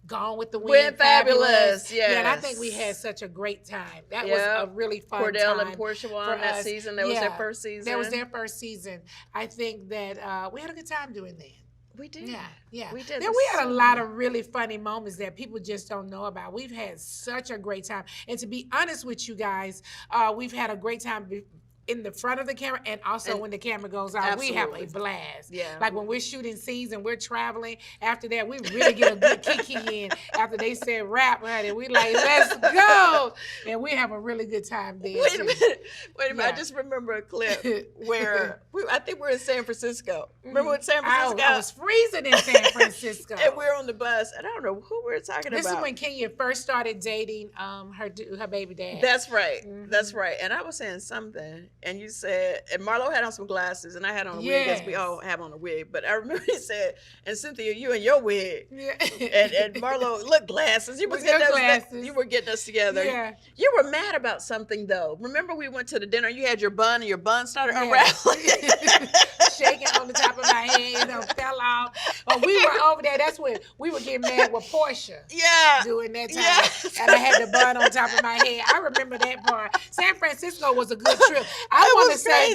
Gone with the Wind. Wind Fabulous, Yeah, and I yes. think we had such a great time. That Yeah. was a really fun Cordell time. and Portia were for on that us. season. That was their Yeah. first season. That was their first season. I think that we had a good time doing that. We did. Yeah. We did. Then we had a lot of really funny moments that people just don't know about. We've had such a great time. And to be honest with you guys, we've had a great time in the front of the camera and also when the camera goes out. We have a Absolutely. blast. Yeah. Like when we're shooting scenes and we're traveling, after that, we really get a good kiki in. After they said rap, honey, we like, let's go. And we have a really good time there. Wait a too. minute. Wait a minute. Yeah. I just remember a clip where I think we're in San Francisco. Remember in San Francisco? I was freezing in San Francisco. And we were on the bus, and I don't know who we were talking This about. is when Kenya first started dating her baby dad. That's right. Mhm. That's right. And I was saying something, and you said, and Marlo had on some glasses, and I had on a wig, as we Yes. all have on a wig. But I remember he said, and Cynthia, you and your wig. Yeah. And Marlo, look, glasses. You were With your getting us, glasses. you were getting us together. Yeah. You were mad about something though. Remember we went to the dinner. You had your bun, and your bun started Yeah. unraveling. Shaking on the top of my head, fell off. Oh, we were over there. That's when we were getting mad with Portia. Yeah. Doing that time, Yes. and I had the bun on top of my head. I remember that part. San Francisco was a good trip. I It want to was say crazy.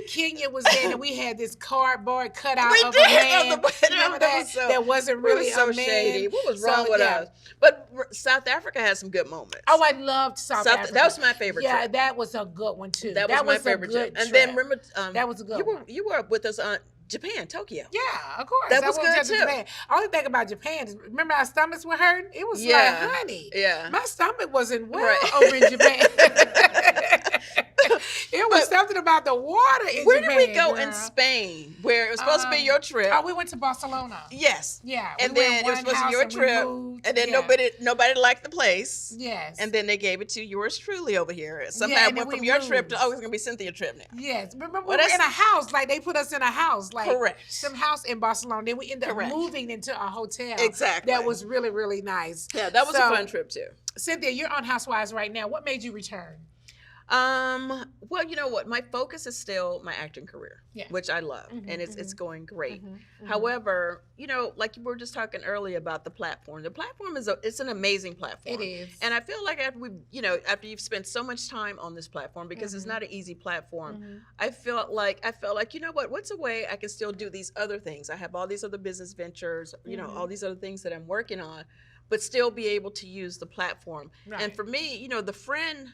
that Kenya was there, and we had this cardboard cutout We of did, a man. of the- Remember that that? was so- that wasn't We were really so a man. shady. What was So, wrong with yeah. us? But South Africa had some good moments. Oh, I loved South Africa. That was my favorite Yeah, trip. that was a good one too. That was my a favorite good trip. And then remember, that was a good one. you were with us on Japan, Tokyo. Yeah, of course. That I was went good, to too. Japan. Only thing about Japan is, remember our stomachs were hurting? It was Yeah. like, honey, Yeah. my stomach wasn't well Right. over in Japan. It was something about the water in Where Japan, did we go girl. in Spain? Where it was supposed to be your trip. Oh, we went to Barcelona. Yes. Yeah. And we then it was supposed to be your trip. And then nobody liked the place. Yes. And then they gave it to yours truly over here. Somehow it went from your trip to, it's going to be Cynthia's trip now. Yes. Remember, we were in a house. Like, they put us in a house. Like, correct. Some house in Barcelona. Then we ended up moving into a hotel. Exactly. That was really, really nice. Yeah, that was a fun trip, too. Cynthia, you're on Housewives right now. What made you return? Well, you know what? My focus is still my acting career, which I love, and it's going great. However, you know, like we were just talking earlier about the platform. The platform it's an amazing platform. It is. And I feel like after you've spent so much time on this platform, because it's not an easy platform, I felt like, you know what? What's a way I can still do these other things? I have all these other business ventures, you know, all these other things that I'm working on, but still be able to use the platform. Right. And for me, you know, the friend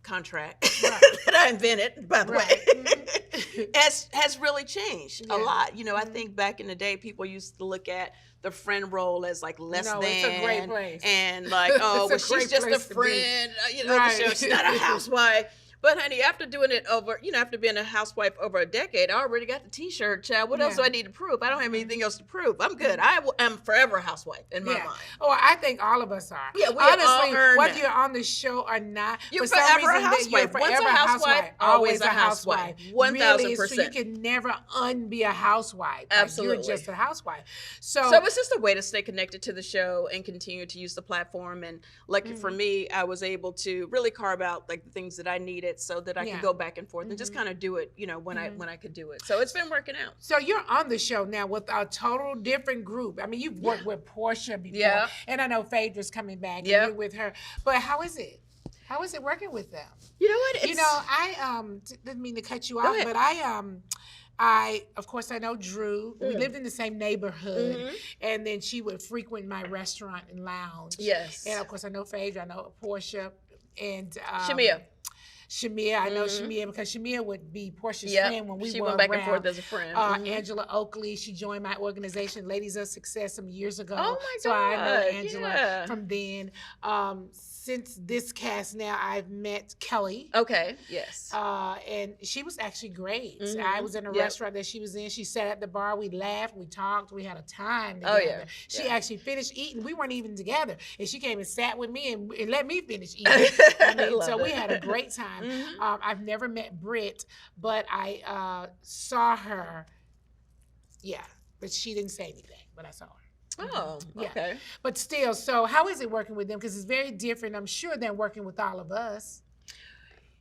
contract that I invented, by the way, has really changed a lot. You know, I think back in the day, people used to look at the friend role as like less than. It's a great place. And like, oh, well, she's just a friend. You know, she's not a housewife. But honey, after doing it over, you know, after being a housewife over a decade, I already got the T-shirt, child. What else do I need to prove? I don't have anything else to prove. I'm good. I'm forever a housewife in my mind. Oh, I think all of us are. Yeah, we honestly, all earn whether you're on the show or not, you're for some forever reason, a housewife. You're forever Once a housewife, always a housewife. 1,000%. So you can never unbe a housewife. Absolutely, you're just a housewife. So it's just a way to stay connected to the show and continue to use the platform. And lucky for me, I was able to really carve out like the things that I needed so that I could go back and forth and just kind of do it, you know, when I could do it. So it's been working out. So you're on the show now with a total different group. I mean, you've worked with Portia before, and I know Phaedra's coming back, and you're with her. But how is it? How is it working with them? You know what? You know, I didn't mean to cut you off, but I of course I know Drew. We lived in the same neighborhood, and then she would frequent my restaurant and lounge. Yes. And of course I know Phaedra, I know Portia, and Shamia, I know Shamia because Shamia would be Portia's friend when we were went back around. and forth as a friend. Angela Oakley, she joined my organization, Ladies of Success, some years ago. Oh my God! So I know Angela from then. Since this cast now, I've met Kelly. Okay. Yes. And she was actually great. I was in a restaurant that she was in. She sat at the bar. We laughed. We talked. We had a time together. Oh yeah. She actually finished eating. We weren't even together, and she came and sat with me and let me finish eating. I mean, so we had a great time. I've never met Britt, but I saw her. Yeah, but she didn't say anything, but I saw her. Oh, okay. But still, so how is it working with them? Because it's very different, I'm sure, than working with all of us.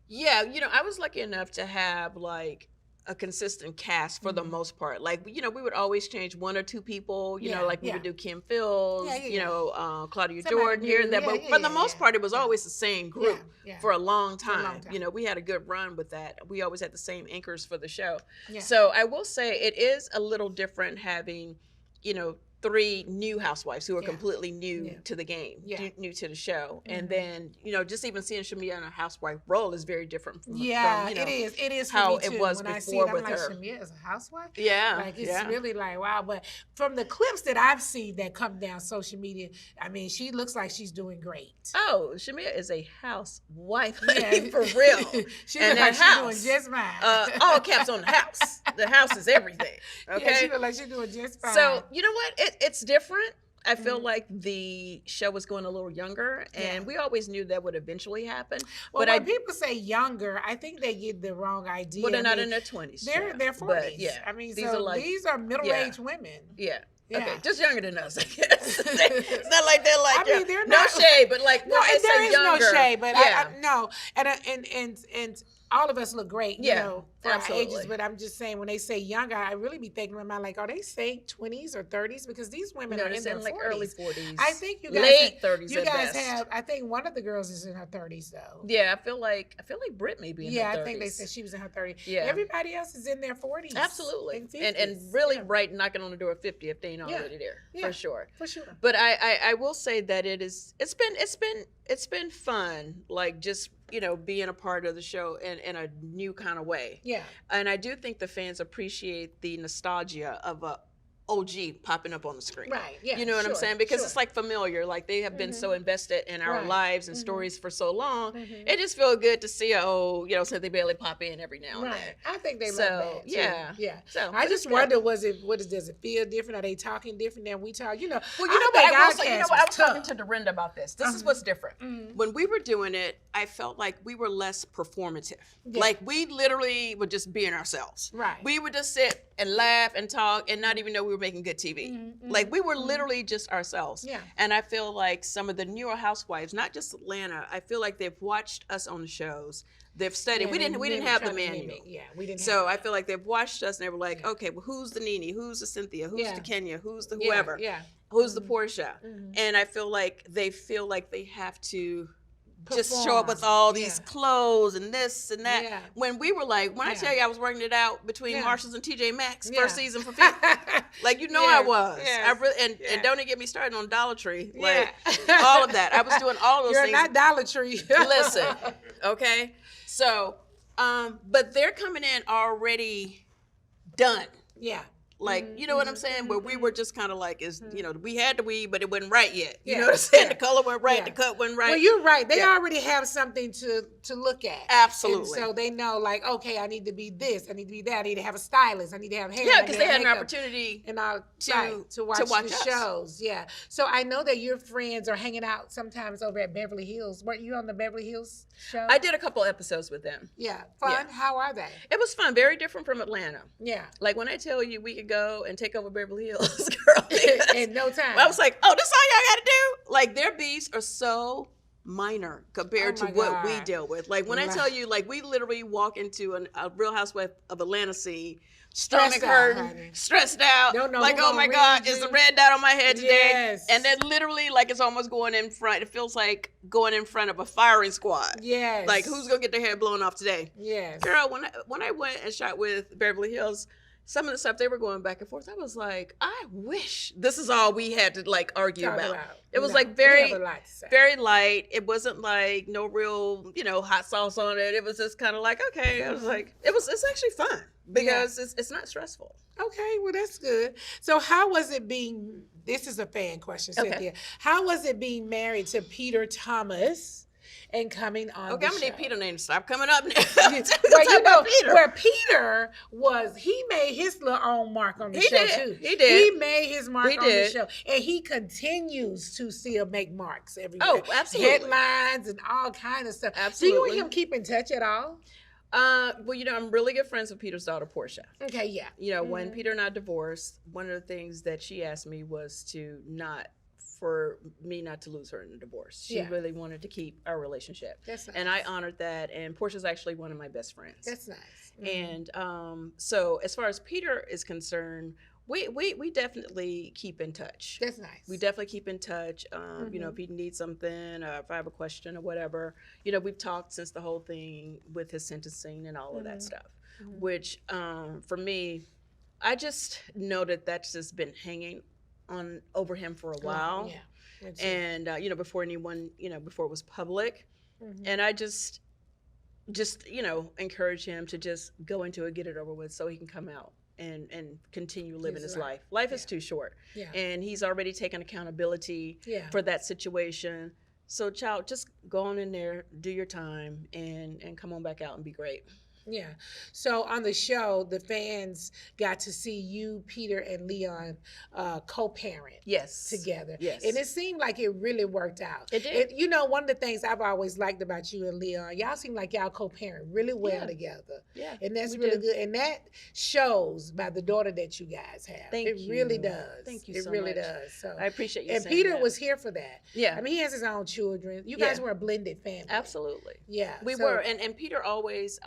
Yeah, you know, I was lucky enough to have like a consistent cast for the most part. Like, you know, we would always change one or two people, you know, like we would do Kim Fields, you know, Claudia Jordan here and there. But for the most part, it was always the same group for a long time. You know, we had a good run with that. We always had the same anchors for the show. So I will say it is a little different having, you know, 3 new housewives who are completely new to the game, new to the show. And then, you know, just even seeing Shamia in a housewife role is very different from you know, it is for how me too. it was when before I see it, with I'm like, her. Shamia is a housewife? Yeah. Like, it's really like, wow. But from the clips that I've seen that come down social media, I mean, she looks like she's doing great. Oh, Shamia is a housewife, for real. She looks like she's doing just fine. All caps on the house. The house is everything. Okay. Yeah, she looks like she's doing just fine. So, you know what? It's different. I feel like the show was going a little younger, and we always knew that would eventually happen. Well, but when people say younger, I think they get the wrong idea. Well, they're not in their 20s. They're 40s. But, yeah. I mean, these are middle-aged women. Yeah. Okay, just younger than us, I guess. It's not like they're like, I mean, they're no not, shade, but like, no, and there is younger, no shade, but no, and all of us look great, you know, for our ages. But I'm just saying, when they say younger, I really be thinking in my mind, like, are they saying 20s or 30s? Because these women are in their 40s. Like early 40s. I think you guys late 30s. You guys have. I think one of the girls is in her 30s though. Yeah, I feel like Britt may be in her 30s. Yeah, I think they said she was in her 30s. Yeah, everybody else is in their 40s. Absolutely, and really right knocking on the door of 50 if they ain't already there. For sure. But I will say that it's been fun, like just, you know, being a part of the show in a new kind of way. Yeah. And I do think the fans appreciate the nostalgia of OG popping up on the screen. Right. Yeah. You know what I'm saying? Because it's like familiar. Like they have been so invested in our Right. lives and stories for so long. It just feels good to see Cynthia Bailey pop in every now and then. I think they love that too. Yeah. Yeah. So I just wonder, does it feel different? Are they talking different than we talk? You know, well, I was talking to Dorinda about this. This is what's different. When we were doing it, I felt like we were less performative. Yeah. Like we literally were just being ourselves. Right. We would just sit and laugh and talk and not even know we were making good TV. Like we were literally just ourselves. Yeah. And I feel like some of the newer housewives, not just Atlanta, I feel like they've watched us on the shows. They've studied. We didn't have the manual. Yeah, we didn't. So I feel like they've watched us and they were like, okay, well, who's the NeNe? Who's the Cynthia? Who's the Kenya? Who's the whoever? Yeah. Who's the Portia? And I feel like they have to just show up with all these clothes and this and that. Yeah. When we were like, when I tell you I was working it out between Marshalls and TJ Maxx first season for like I was. Yes. I really and don't even get me started on Dollar Tree. Like all of that. I was doing all those things. You're not Dollar Tree. Listen, okay? So, but they're coming in already done. Yeah. Like, you know what I'm saying? Where we were just kind of like, we had the weave, but it wasn't right yet. You know what I'm saying? The color went right, the cut wasn't right. Well, you're right. They already have something to look at. Absolutely. And so they know, like, okay, I need to be this, I need to be that, I need to have a stylist, I need to have hair. Yeah, because they had an opportunity and to watch the shows. Yeah. So I know that your friends are hanging out sometimes over at Beverly Hills. Weren't you on the Beverly Hills show? I did a couple episodes with them. Yeah. Fun? Yeah. How are they? It was fun. Very different from Atlanta. Yeah. Like when I tell you we could go and take over Beverly Hills, girl. In no time. I was like, oh, this all y'all got to do? Like their beefs are so minor compared to what we deal with. Like when I tell you, like we literally walk into a Real Housewife of Atlanta scene, stomach hurting, stressed out, like, oh my God, is the red dot on my head today? Yes. And then literally like it's almost going in front. It feels like going in front of a firing squad. Yes. Like who's gonna get their hair blown off today? Yes. Girl, when I went and shot with Beverly Hills, some of the stuff they were going back and forth, I was like, I wish this is all we had to like argue about. It was like very light. It wasn't like no real, hot sauce on it. It was just kind of like, okay. I was like, it's actually fun because it's not stressful. Okay, well that's good. So how was it being, this is a fan question, Cynthia. How was it being married to Peter Thomas and coming on the show? I'm gonna need Peter name to stop coming up now. Where Peter was, he made his little own mark on the show too. He did. He made his mark on the show. And he continues to still make marks everywhere. Oh, absolutely. Headlines and all kinds of stuff. Absolutely. Do you and him keep in touch at all? Well, I'm really good friends with Peter's daughter, Portia. Okay, yeah. When Peter and I divorced, one of the things that she asked me was for me not to lose her in the divorce. She really wanted to keep our relationship. That's nice. And I honored that. And Portia's actually one of my best friends. That's nice. And so as far as Peter is concerned, we definitely keep in touch. That's nice. We definitely keep in touch. If he needs something, if I have a question or whatever, we've talked since the whole thing with his sentencing and all of that stuff, which for me, I just know that's just been hanging over him for a while. Yeah. And, before anyone, before it was public. And I just encourage him to just go into it, get it over with so he can come out and continue living his life. Life is too short. Yeah. And he's already taken accountability for that situation. So child, just go on in there, do your time and come on back out and be great. Yeah. So on the show, the fans got to see you, Peter, and Leon co-parent together. Yes. And it seemed like it really worked out. It did. One of the things I've always liked about you and Leon, y'all seem like y'all co-parent really well together. Yeah. And that's really good. And that shows by the daughter that you guys have. It really does. Thank you so much. It really much. does. So I appreciate you and saying Peter that. was here for that. Yeah. I mean, he has his own children. You guys were a blended family. Absolutely. Yeah. We were. And Peter always,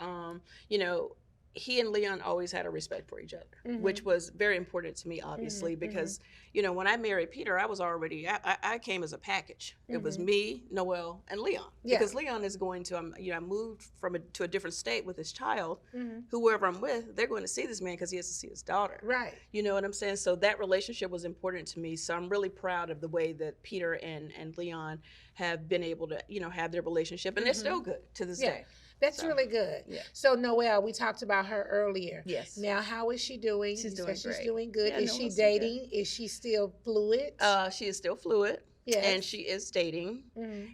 he and Leon always had a respect for each other, which was very important to me, obviously, because, when I married Peter, I was already, I came as a package. It was me, Noel, and Leon. Yeah. Because Leon is going to, I moved to a different state with his child. Whoever I'm with, they're going to see this man because he has to see his daughter. Right. You know what I'm saying? So that relationship was important to me. So I'm really proud of the way that Peter and Leon have been able to, have their relationship. And they're still good to this day. That's really good. Yeah. So Noel, we talked about her earlier. Yes. Now, how is she doing? She's doing She's great. doing good. Yeah, Is she Noel's dating? Is she still fluid? She is still fluid. Yes. And she is dating.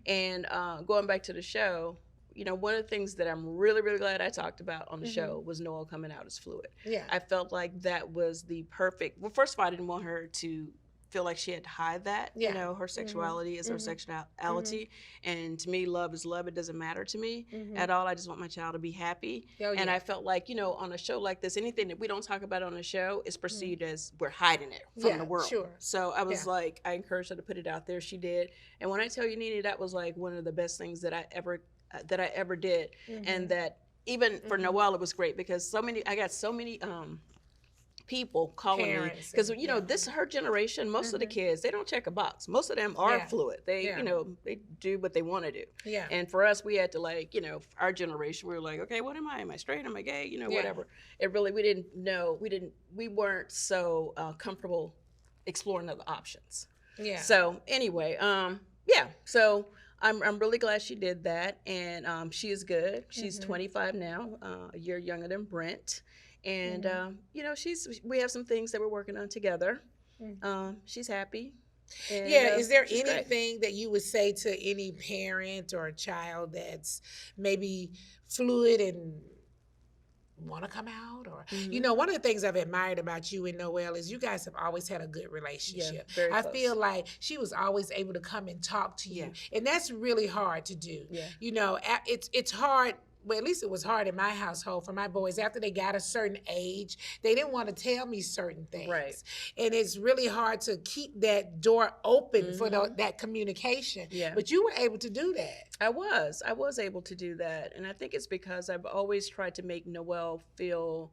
And going back to the show, one of the things that I'm really, really glad I talked about on the show was Noel coming out as fluid. Yeah. I felt like that was the perfect, well, first of all, I didn't want her to feel like she had to hide that, her sexuality is her sexuality. And to me, love is love. It doesn't matter to me at all. I just want my child to be happy. Oh, yeah. And I felt like, on a show like this, anything that we don't talk about on the show is perceived as we're hiding it from the world. Sure. So I was like, I encouraged her to put it out there. She did. And when I tell you, NeNe, that was like one of the best things that I ever did. And that even for Noel, it was great because I got so many people calling Parents me because this her generation, most of the kids, they don't check a box. Most of them are fluid. They they do what they want to do. Yeah. And for us, we had to our generation, we were like, okay, what am I? Am I straight? Am I gay? Whatever. It really, we didn't know. We weren't so comfortable exploring other options. Yeah. So anyway, so I'm really glad she did that, and she is good. She's 25 now, a year younger than Brent. And we have some things that we're working on together. She's happy. And, is there she's anything that you would say to any parent or a child that's maybe fluid and want to come out? Or one of the things I've admired about you and Noel is you guys have always had a good relationship. Very I close. feel like she was always able to come and talk to you, and that's really hard to do. It's hard. Well, at least it was hard in my household for my boys. After they got a certain age, they didn't want to tell me certain things. Right. And it's really hard to keep that door open for that communication. Yeah. But you were able to do that. I was able to do that. And I think it's because I've always tried to make Noel feel,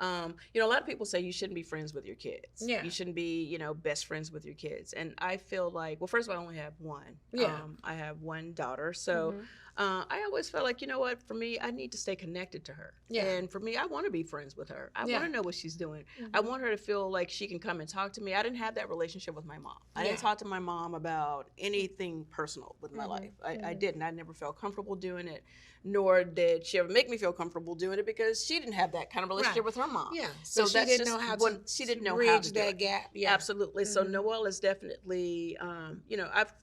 a lot of people say you shouldn't be friends with your kids. Yeah. You shouldn't be, best friends with your kids. And I feel like, well, first of all, I only have one. Yeah. I have one daughter. So I always felt like, for me, I need to stay connected to her. Yeah. And for me, I want to be friends with her. I want to know what she's doing. I want her to feel like she can come and talk to me. I didn't have that relationship with my mom. I didn't talk to my mom about anything personal with my life. I didn't. I never felt comfortable doing it, nor did she ever make me feel comfortable doing it because she didn't have that kind of relationship with her mom. Yeah. So she didn't know how to bridge that gap. Yeah. Absolutely. So Noel is definitely, I've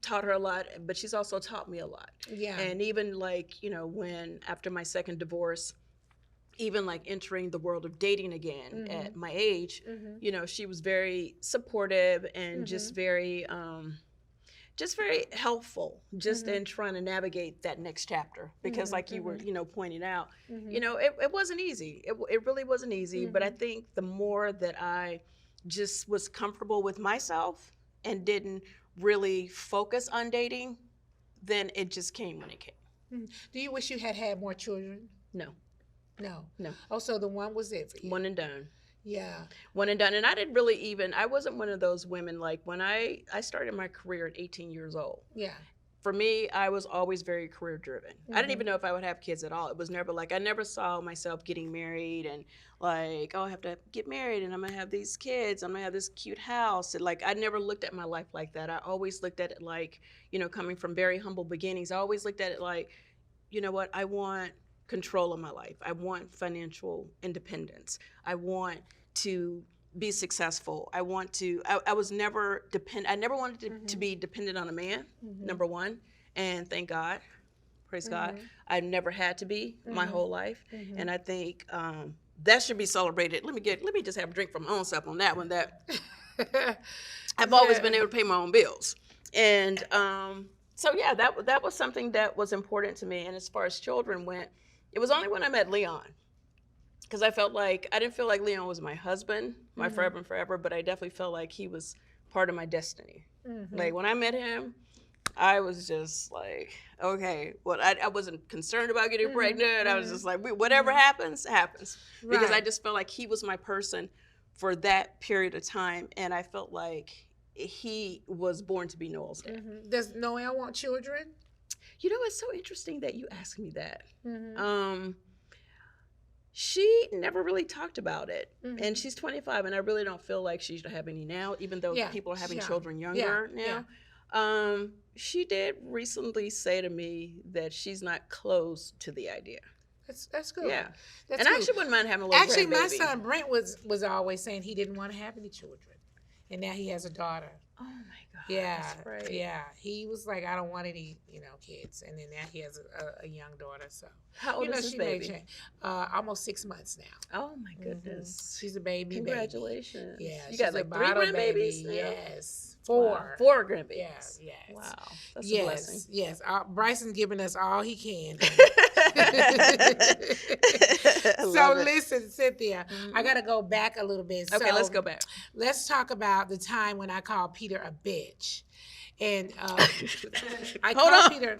taught her a lot, but she's also taught me a lot. Yeah. And even when after my second divorce, even entering the world of dating again at my age, she was very supportive and just very helpful in trying to navigate that next chapter because like you were pointing out, it wasn't easy. It really wasn't easy, but I think the more that I just was comfortable with myself and didn't really focus on dating, then it just came when it came. Do you wish you had more children? No. Oh, so the one was it for you? One and done. Yeah. One and done. And I didn't really I wasn't one of those women, when I started my career at 18 years old. Yeah. For me, I was always very career driven. I didn't even know if I would have kids at all. It was never I never saw myself getting married and I have to get married and I'm gonna have these kids, I'm gonna have this cute house. And I never looked at my life like that. I always looked at it coming from very humble beginnings. I always looked at it what, I want control of my life. I want financial independence. I want to be successful. I want to, I was never I never wanted to be dependent on a man, number one, and thank God, praise God, I never had to be my whole life. And I think that should be celebrated. Let me just have a drink for my own self on that one, that I've always been able to pay my own bills. And so yeah, that was something that was important to me. And as far as children went, it was only when I met Leon, because I didn't feel like Leon was my husband, my forever and forever, but I definitely felt like he was part of my destiny. When I met him, I was just okay, well, I wasn't concerned about getting pregnant. I was just whatever happens, happens. Because I just felt like he was my person for that period of time, and I felt like he was born to be Noel's dad. Does Noel want children? It's so interesting that you asked me that. She never really talked about it. And she's 25, and I really don't feel like she should have any now, even though people are having children younger now. She did recently say to me that she's not close to the idea. That's good. Yeah. That's and I good. actually wouldn't mind having a little Actually, my grandbaby. son Brent was always saying he didn't want to have any children, and now he has a daughter. Oh my God. Yeah, That's right. yeah. He was like, I don't want any, kids, and then now he has a young daughter. So How old is his she may baby? change. Almost 6 months now. Oh my goodness. She's a baby. Congratulations. Baby. Yeah, You she's got like 3 grandbababies now? Yes, 4. Wow. 4 grandbabies. Yeah, yes. Wow. That's a blessing. Yes. Bryson's giving us all he can. So listen, Cynthia, I got to go back a little bit. Okay, So let's go back. Let's talk about the time when I called Peter a bitch. And I Hold called on. Peter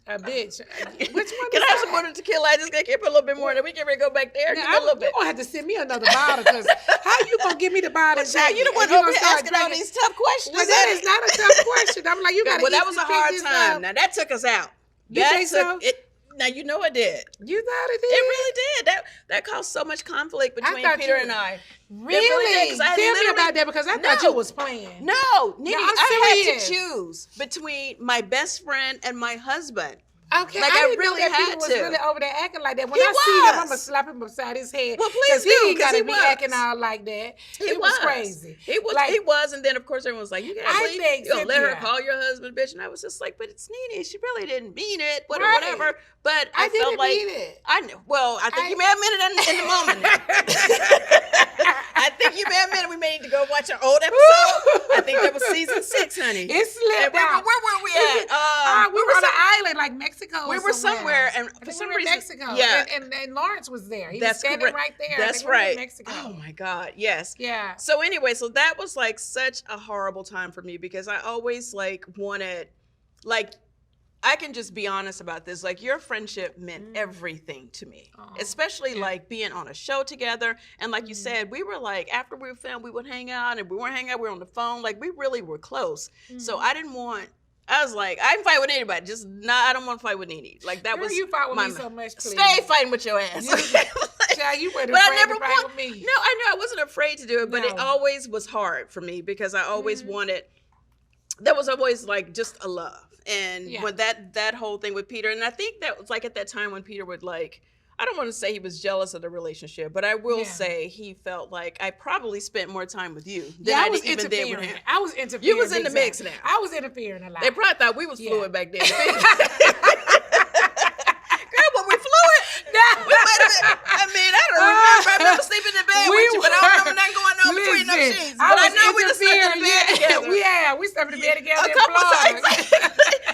a bitch. Which one Can is I have some more that? tequila? I just got to keep it a little bit more. Then we can go back there. Give me a little bit. You're going to have to send me another bottle because how you going to give me the bottle? But child, you the one over here asking all these tough questions. Well, that is not a tough question. I'm like, you got to Well, that was a hard time. Now, that took us out. You think so? Now, you know it did. You thought it did? It really did. That caused so much conflict between Peter and I. Really? Tell me about that because I thought you was playing. No, Nene, I'm I had to serious. choose between my best friend and my husband. Okay, Like, I didn't really know that had Peter was to. really over there acting like that. When He I see him, I'm was. gonna slap him upside his head. Well, please he do, ain't 'cause gotta he be was. acting out like that. It was crazy. He was, and then of course everyone was like, "You can't believe you gonna let her Cynthia- call your husband bitch," and I was just like, "But it's Nene. She really didn't mean it, Right. whatever." But I didn't felt like mean it. I knew. Well, I think you may have meant it in the moment. I think you may have meant it. We may need to go watch an old episode. I think that was season 6, honey. It slipped out. Where were we at? We were on an island like Mexico. We or were somewhere, and I for think some we were in reason, Mexico. yeah. And Lawrence was there. He That's was standing correct. right there. That's I think we were in right. Mexico. Oh my God, yes. Yeah. So anyway, so that was like such a horrible time for me because I always like wanted, like, I can just be honest about this. Like, your friendship meant everything to me, especially like being on a show together. And like you said, we were like, after we were filmed, we would hang out, and if we weren't hanging out, we were on the phone. Like, we really were close. So I was like, I can fight with anybody. Just not, I don't want to fight with Nene. Like, that Girl, was you fought with my me so much, please. Stay fighting with your ass. Child, you weren't But I afraid never to fight with me. No, I knew I wasn't afraid to do it, but it No. always was hard for me because I always wanted, there was always like just a love. And when that whole thing with Peter, and I think that was like at that time when Peter would like, I don't want to say he was jealous of the relationship, but I will say he felt like I probably spent more time with you than I was even did with interfering. him. I was interfering. You was in big the mix time. now. I was interfering a lot. They probably thought we was Yeah. fluid back then. Girl, were we fluid? We might have been, I mean, I don't remember. I remember sleeping in bed with you, but I don't remember nothing going on between them sheets. But I know we just slept in the bed together. We slept in the bed together. A couple times.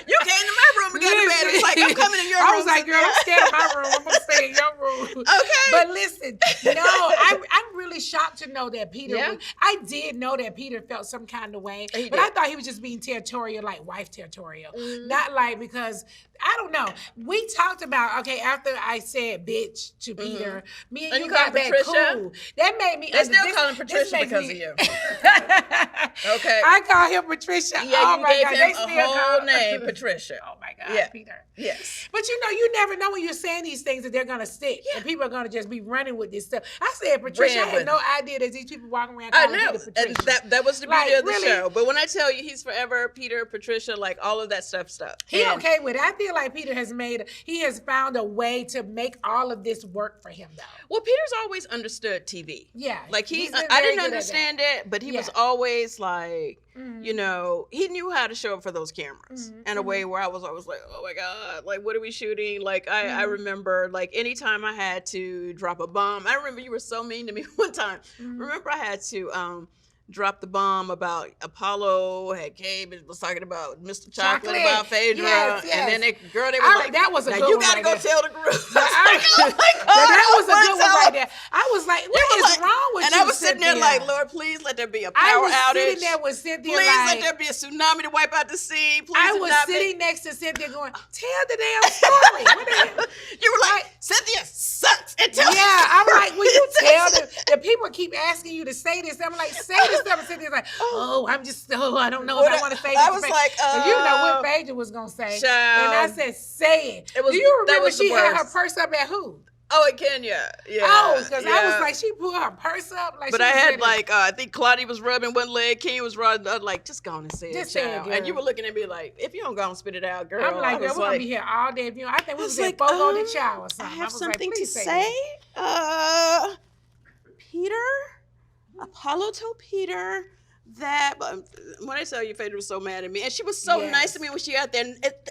You came to my room and got in bed. It was like, I'm coming in your room. I was like, girl, I'm scared of my room. I'm going to stay in your room. Okay. But listen, no, I'm really shocked to know that Peter, I did know that Peter felt some kind of way, but I thought he was just being territorial, like wife territorial. Not like, because, I don't know. We talked about, okay, after I said bitch to Peter, me and you got back cool. That made me. They still call him Patricia because of you. Okay. I call him Patricia. Yeah, oh you my gave God. him They a whole name, Patricia. Oh my God, Yeah. Peter. Yes. But you never know when you're saying these things that they're gonna stick, and people are gonna just be running with this stuff. I said Patricia. I had no idea that these people walking around I calling know. Peter Patricia. And that was the beauty of the really? show. But when I tell you he's forever Peter, Patricia, like all of that stuff. He okay with it. I feel like Peter has found a way to make all of this work for him, though. Well, Peter's always understood TV. Yeah. Like he's been I very didn't good at understand it, but he was always like, you know, he knew how to show up for those cameras in a way where I was always like, oh my God, like, what are we shooting? Like, I remember, like, anytime I had to drop a bomb, I remember you were so mean to me one time. Remember I had to dropped the bomb about Apollo had came and was talking about Mr. Chocolate about Phaedra, and then they were like, that was a now good you one gotta right go there. tell the group. That was a good one right there. I was like, what is wrong with you, and I was sitting there Cynthia? like, Lord, please let there be a power outage. I was sitting there with Cynthia please like, let there be a tsunami to wipe out the sea. Please I was sitting next to Cynthia going, tell the damn story. What the hell? You were like, Cynthia sucks. And tell I'm like, will you tell them? The people keep asking you to say this. I'm like, say this stuff. And Cynthia's like, I don't know if I want to say this. I was like, you know what Phaedra was going to say. Child. And I said, say it. It was, do you remember she had her purse up at who? Oh, in Kenya. Yeah. Oh, because I was yeah. like, she pulled her purse up. Like, But she I was had ready. like I think Claudia was rubbing one leg, Kenya was rubbing the other. Like, just go on and say it, Just say it, child. girl. And you were looking at me like, if you don't go and spit it out, girl. I'm like, I girl, was we're gonna be here all day. If you know, I think we was at Fogo de Chao or something. I have was something like, to please say. that. Peter, Apollo told Peter that when I saw you, Phaedra was so mad at me, and she was so nice to me when she got there.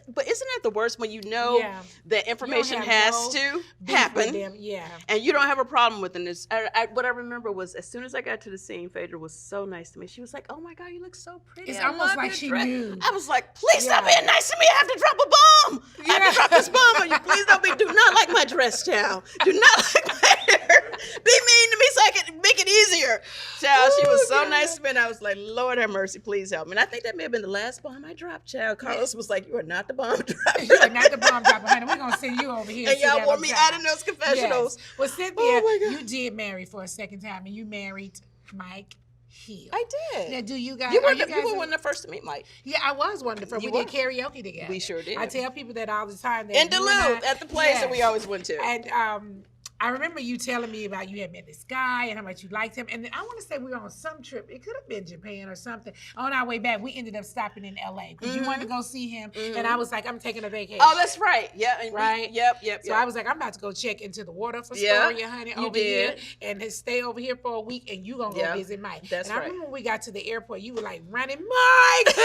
But isn't that the worst when you know that information has to happen, and you don't have a problem with it? What I remember was as soon as I got to the scene, Phaedra was so nice to me. She was like, "Oh my God, you look so pretty." It's almost like she knew. I was like, "Please stop being nice to me. I have to drop a bomb. I have to drop this bomb on you. Please don't do not like my dress, child. Do not like my hair. Be mean to me so I can make it easier." Child, she was so nice to me, and I was like, Lord have mercy, please help me. And I think that may have been the last bomb I dropped, child. Carlos was like, "You are not the bomb dropper. You are not the bomb dropper, honey. We're gonna send you over here." And y'all want me out in those confessionals. Yes. Well, Cynthia, you did marry for a second time, and you married Mike Hill. I did. Now, do you guys? You were one of the first to meet Mike. Yeah, I was one of the first. We did karaoke together. We sure did. I tell people that all the time. That in Duluth, at the place that we always went to. And I remember you telling me about you had met this guy and how much you liked him. And then I want to say we were on some trip. It could have been Japan or something. On our way back, we ended up stopping in LA because you wanted to go see him. And I was like, I'm taking a vacation. Oh, that's right. Yeah. Right? Yep. So I was like, I'm about to go check into the water for Storia, honey, over here. And stay over here for a week. And you going to go visit Mike. That's right. I remember when we got to the airport, you were like, running, Mike.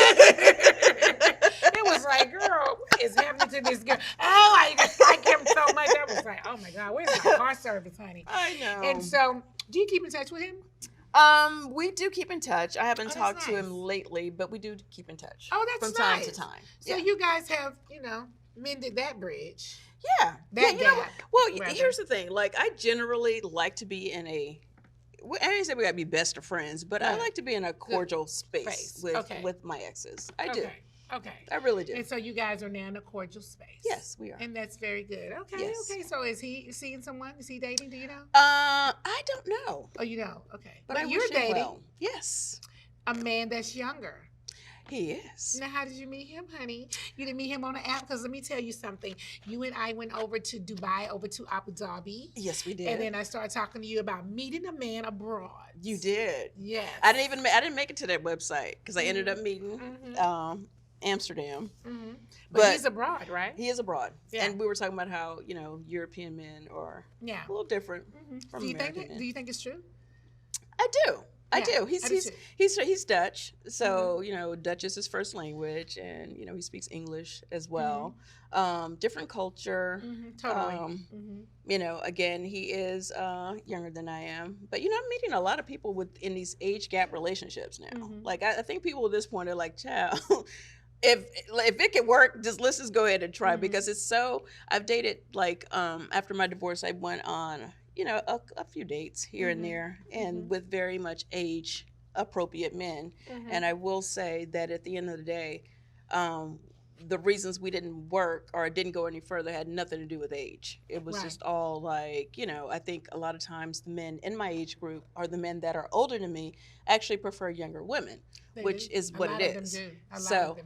It was like, girl, what is happening to this girl? Oh, I like him so much. I was like, oh my God, where's my car service, honey? I know. And so, do you keep in touch with him? We do keep in touch. I haven't talked to him lately, but we do keep in touch. Oh, that's from time to time. So you guys have, mended that bridge. Yeah. That gap. Here's the thing. Like, I generally like to be in I didn't say we gotta be best of friends, but I like to be in a cordial space with my exes. I do. Okay. I really do. And so you guys are now in a cordial space. Yes, we are. And that's very good. Okay. Yes. Okay. So is he seeing someone? Is he dating? Do you know? I don't know. Oh, you know. Okay. But you're dating. Well. Yes. A man that's younger. He is. Now, how did you meet him, honey? You didn't meet him on an app? Because let me tell you something. You and I went over to Dubai, over to Abu Dhabi. Yes, we did. And then I started talking to you about meeting a man abroad. You did. Yes. I didn't make it to that website because I ended up meeting Amsterdam. Mm-hmm. But he's abroad, right? He is abroad. Yeah. And we were talking about how, European men are a little different from American men. Do you think it's true? I do. I do. He's Dutch, so Dutch is his first language, and he speaks English as well. Different culture. Totally. Again, he is younger than I am, but I'm meeting a lot of people in these age gap relationships now. Like I think people at this point are like, child. If it can work, let's just go ahead and try because it's so. I've dated after my divorce, I went on a few dates here and there, and with very much age appropriate men. And I will say that at the end of the day, the reasons we didn't work or didn't go any further had nothing to do with age. It was just all like, I think a lot of times the men in my age group or the men that are older than me actually prefer younger women, which is what it is. So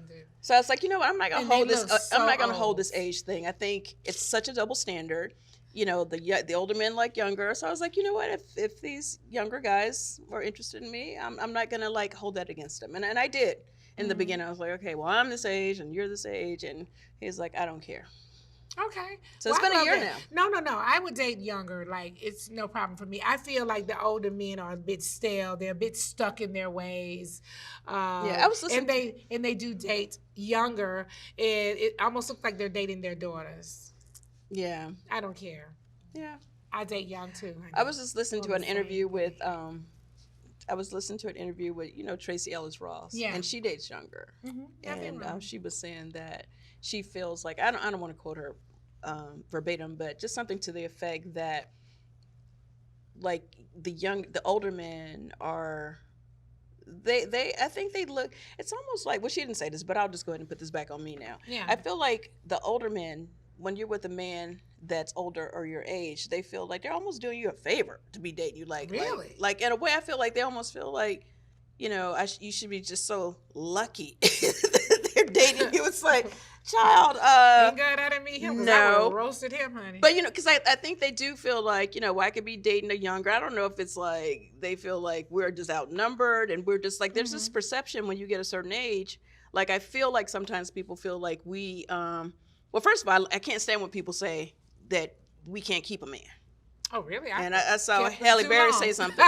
it's like, I'm not gonna hold this. I'm not gonna hold this age thing. I think it's such a double standard. The older men like younger. So I was like, you know what? If these younger guys are interested in me, I'm not gonna hold that against them. And I did. In the beginning, I was like, okay, well, I'm this age and you're this age. And he's like, I don't care. Okay. So it's been a year now. No. I would date younger. Like, it's no problem for me. I feel like the older men are a bit stale. They're a bit stuck in their ways. I was listening. And they do date younger. And it almost looks like they're dating their daughters. Yeah. I don't care. Yeah. I date young, too. I was just listening to an interview with... Tracy Ellis Ross, and she dates younger, and she was saying that she feels like I don't want to quote her verbatim, but just something to the effect that like the older men are I think they look. It's almost like she didn't say this, but I'll just go ahead and put this back on me now. Yeah, I feel like the older men, when you're with a man that's older or your age, they feel like they're almost doing you a favor to be dating you. Really? Like in a way, I feel like they almost feel like, you should be just so lucky that they're dating you. It's like, Child, Ain't got that in me. Him, 'cause I would no. have roasted him, honey. But, because I think they do feel like, I could be dating a younger. I don't know if it's like they feel like we're just outnumbered and we're just like, there's this perception when you get a certain age. Like, I feel like sometimes people feel like we, well, first of all, I can't stand when people say that we can't keep a man. Oh, really? I saw Halle Berry say something.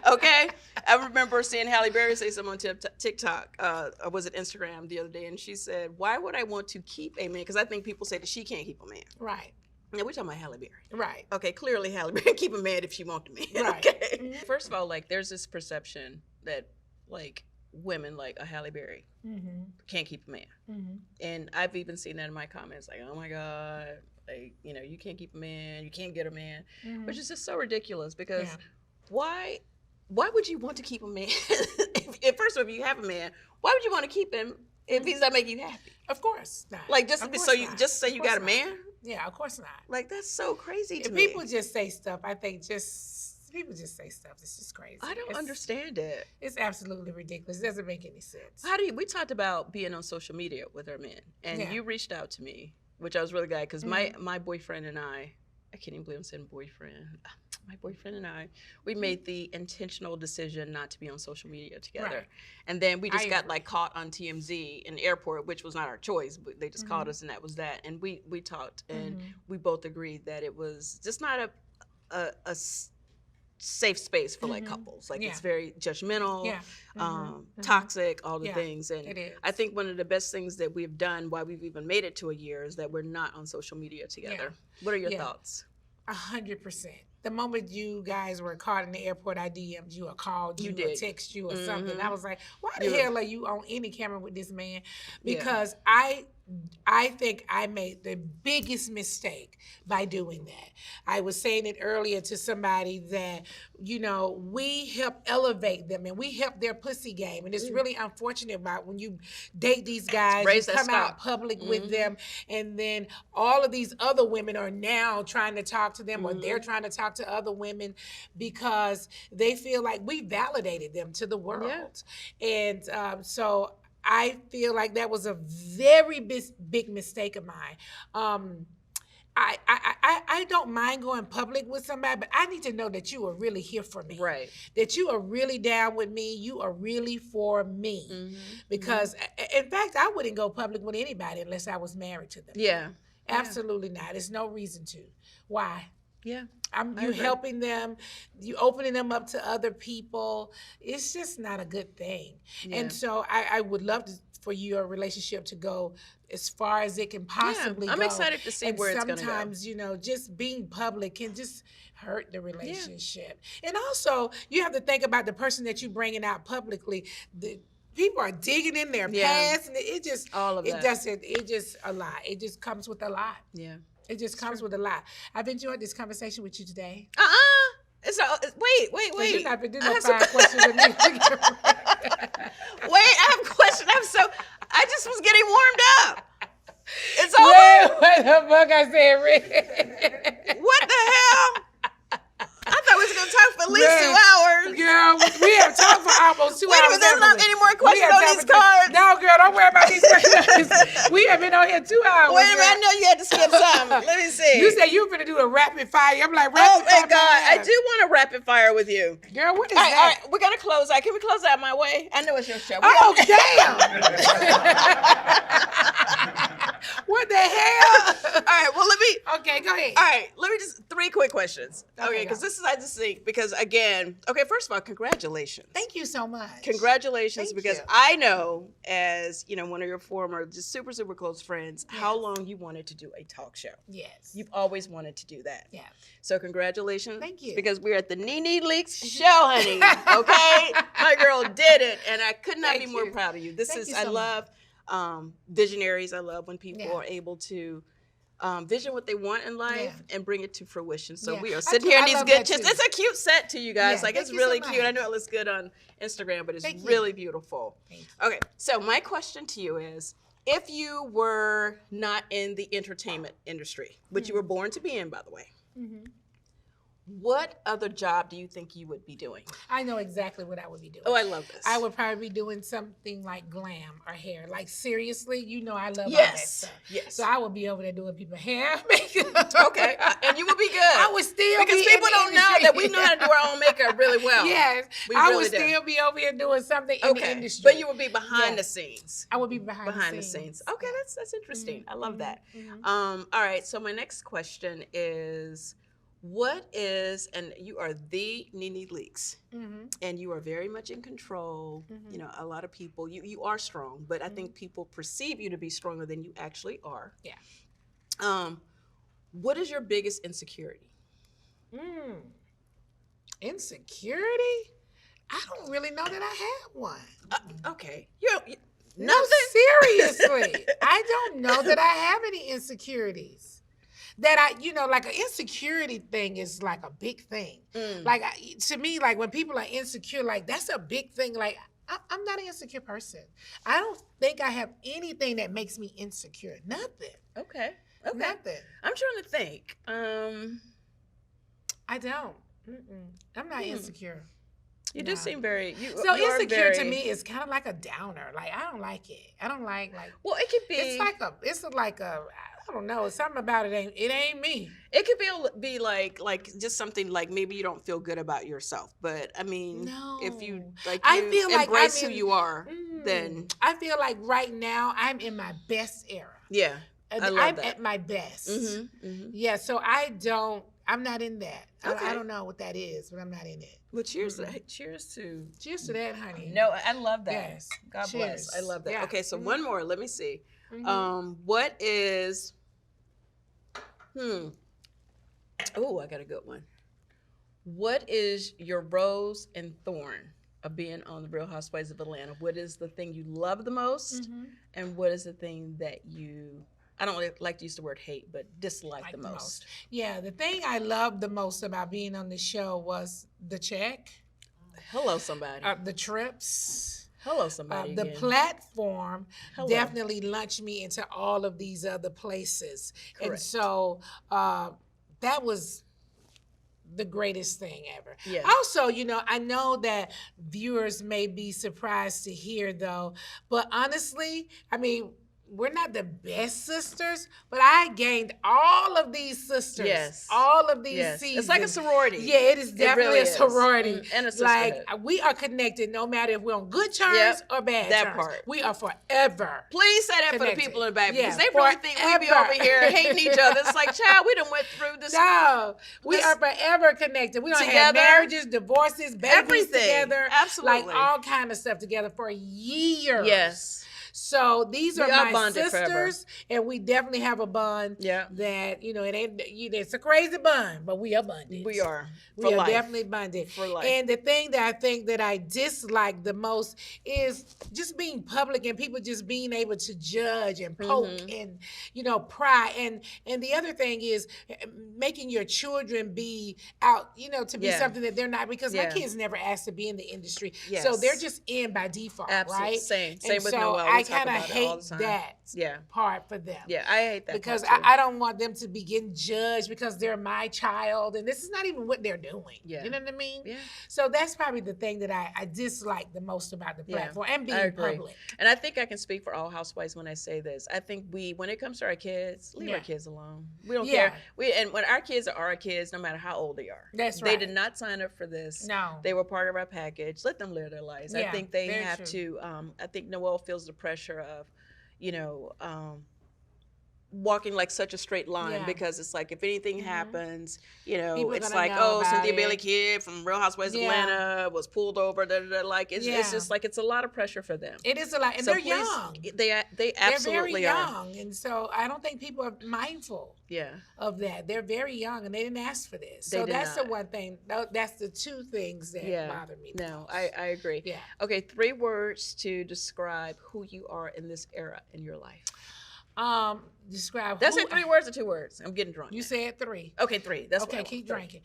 Okay. I remember seeing Halle Berry say something on TikTok, or was it Instagram the other day, and she said, why would I want to keep a man? Because I think people say that she can't keep a man. Right. Now, we're talking about Halle Berry. Right. Okay, clearly Halle Berry keep a man if she want a man. Right. Okay. First of all, like, there's this perception that, like, women like a Halle Berry can't keep a man. And I've even seen that in my comments, like, oh my God, like, you can't keep a man, you can't get a man, which is just so ridiculous because why would you want to keep a man? if first of all, if you have a man, why would you want to keep him if he's not making you happy? Of course not. Like, just say you got a man? Yeah, of course not. Like, that's so crazy to me. People just say stuff, I think people just say stuff. It's just crazy. I don't understand it. It's absolutely ridiculous. It doesn't make any sense. We talked about being on social media with our men, and you reached out to me, which I was really glad because my boyfriend and I can't even believe I'm saying boyfriend. My boyfriend and I, we made the intentional decision not to be on social media together. Right. And then we just got like caught on TMZ in the airport, which was not our choice, but they just called us and that was that. And we talked and we both agreed that it was just not a safe space for like couples. Like it's very judgmental, toxic, all the things. And I think one of the best things that we've done, why we've even made it to a year, is that we're not on social media together. What are your thoughts? 100%. The moment you guys were caught in the airport, I DM'd you or called you or text you or something. I was like, why the hell are you on any camera with this man? Because I think I made the biggest mistake by doing that. I was saying it earlier to somebody that, we help elevate them and we help their pussy game. And it's really unfortunate about when you date these guys, you come out public with them, and then all of these other women are now trying to talk to them or they're trying to talk to other women because they feel like we validated them to the world. And so I feel like that was a very big mistake of mine. I don't mind going public with somebody, but I need to know that you are really here for me. Right. That you are really down with me. You are really for me. Because, in fact, I wouldn't go public with anybody unless I was married to them. Yeah. Absolutely not. There's no reason to. Why? Yeah. You helping them, you opening them up to other people. It's just not a good thing. Yeah. And so I would love for your relationship to go as far as it can possibly go. I'm excited to see where it's going to go. Sometimes, just being public can just hurt the relationship. Yeah. And also, you have to think about the person that you're bringing out publicly. People are digging in their past, and it just a lot. It just comes with a lot. Yeah. It just comes with a lot. I've enjoyed this conversation with you today. Wait. You're not been doing no 5 questions with me. Wait, I have a question. I just was getting warmed up. It's over. What the fuck I said, Rick? What the hell? I thought we was going to talk for at least 2 hours. Girl, we have talked for almost 2 hours. Wait a minute, there's not any more questions on these cards. No, girl, don't worry about these questions. We have been on here 2 hours. Wait a minute, I know you had to skip some. Let me see. You said you were going to do a rapid fire. I'm like, rapid fire. Oh, my God. I do want a rapid fire with you. Girl, what is that? All right, we're going to close out. Can we close out my way? I know it's your show. Damn. What the hell? All right, well, Okay, go ahead. All right, let me just 3 quick questions. Okay, because this is, I just think, because again, first of all, congratulations. Thank you so much. Congratulations, because I know, as one of your former, just super, super close friends, how long you wanted to do a talk show. Yes. You've always wanted to do that. Yeah. So congratulations. Thank you. Because we're at the NeNe Leakes Show, honey. Okay? My girl did it, and I could not be more proud of you. I love visionaries. I love when people are able to vision what they want in life and bring it to fruition. So we are sitting here in these good chips. It's a cute set to you guys. It's really cute. I know it looks good on Instagram, but it's really beautiful. Okay, so my question to you is, if you were not in the entertainment industry, which you were born to be in, by the way, What other job do you think you would be doing? I know exactly what I would be doing. Oh, I love this. I would probably be doing something like glam or hair. Like, seriously, you know I love all that Yes. stuff. Yes. So I would be over there doing people's hair, makeup. Okay. And you would be good. I would still because be people in the don't know industry. that we know how to do our own makeup really well. Yes. We I really would do. still be over here doing something in the Okay. industry. But you would be behind Yes. the scenes. I would be behind the scenes. Okay, that's interesting. I love that. Mhm. All right. So my next question is, what is, and you are the NeNe Leakes, and you are very much in control. You know, a lot of people, you are strong, but I think people perceive you to be stronger than you actually are. Yeah. What is your biggest insecurity? Insecurity? I don't really know that I have one. Okay. No, seriously. I don't know that I have any insecurities. That like an insecurity thing is like a big thing. Like to me, like when people are insecure, like that's a big thing. Like I'm not an insecure person. I don't think I have anything that makes me insecure. Nothing. Okay. Nothing. I'm trying to think. I don't. I'm not insecure. You just seem very. So insecure to me is kind of like a downer. Like I don't like it. I don't like. Well, it could be. It's like a. I don't know. Something about it ain't me. It could be like just something like maybe you don't feel good about yourself. But I mean, no. if you I feel embrace who you are, then I feel like right now I'm in my best era. Yeah, I love I'm that. at my best. Yeah. So I'm not in that. Okay. I don't know what that is, but I'm not in it. Well, cheers to that, honey. No, I love that. Yes. God Cheers. bless. I love that. Yeah. Okay, so one more. Let me see. What is? Oh, I got a good one. What is your rose and thorn of being on the Real Housewives of Atlanta? What is the thing you love the most, and what is the thing that you? I don't like to use the word hate, but dislike the most. Yeah, the thing I loved the most about being on the show was the check. Hello, somebody. The trips. Hello, somebody. The platform Hello. definitely launched me into all of these other places. Correct. And so that was the greatest thing ever. Yeah. Also, I know that viewers may be surprised to hear, though, but honestly, I mean, we're not the best sisters, but I gained all of these sisters. Yes. All of these seasons. It's like a sorority. Yeah, it is definitely really a sorority. And a sisterhood. Like, we are connected no matter if we're on good terms or bad that terms. part. We are forever. Please say that connected. for the people in the back, because Yeah, they really think we be forever. over here hating each other. It's like, child, we done went through this. No, we are forever connected. We don't have Together. marriages, divorces, babies Everything. together. Absolutely. Like all kind of stuff together for years. Yes. So these are my bonded sisters, forever. and we definitely have a bond. Yeah. That it ain't. It's a crazy bond, but we are bonded. We are. We are definitely bonded. For life. And the thing that I think that I dislike the most is just being public and people just being able to judge and poke and pry. And the other thing is making your children be out, to be something that they're not, because my kids never asked to be in the industry. Yes. So they're just in by default, Absolutely. right? Same And with so Noel. I kind of hate that part for them. Yeah, I hate that because part too. I don't want them to be getting judged because they're my child, and this is not even what they're doing. Yeah. You know what I mean? Yeah. So that's probably the thing that I dislike the most about the platform and being public. And I think I can speak for all housewives when I say this. I think when it comes to our kids, leave our kids alone. We don't care. And when our kids are our kids, no matter how old they are. That's right. They did not sign up for this. No. They were part of our package. Let them live their lives. Yeah, I think they very have true. to. I think Noel feels the pressure of, walking like such a straight line, because it's like if anything happens, it's like, oh, Cynthia Bailey kid from Real Housewives of Atlanta was pulled over. Like it's just like it's a lot of pressure for them. It is a lot, and So they're please, young. They absolutely They're very are. young, and so I don't think people are mindful. Of that. They're very young, and they didn't ask for this. So that's the one thing. That's the two things that bother me. No, I agree. Yeah. Okay, 3 words to describe who you are in this era in your life. Describe. That's it. 3 words or 2 words? I'm getting drunk. You said 3. Okay, 3. That's okay. what Keep drinking.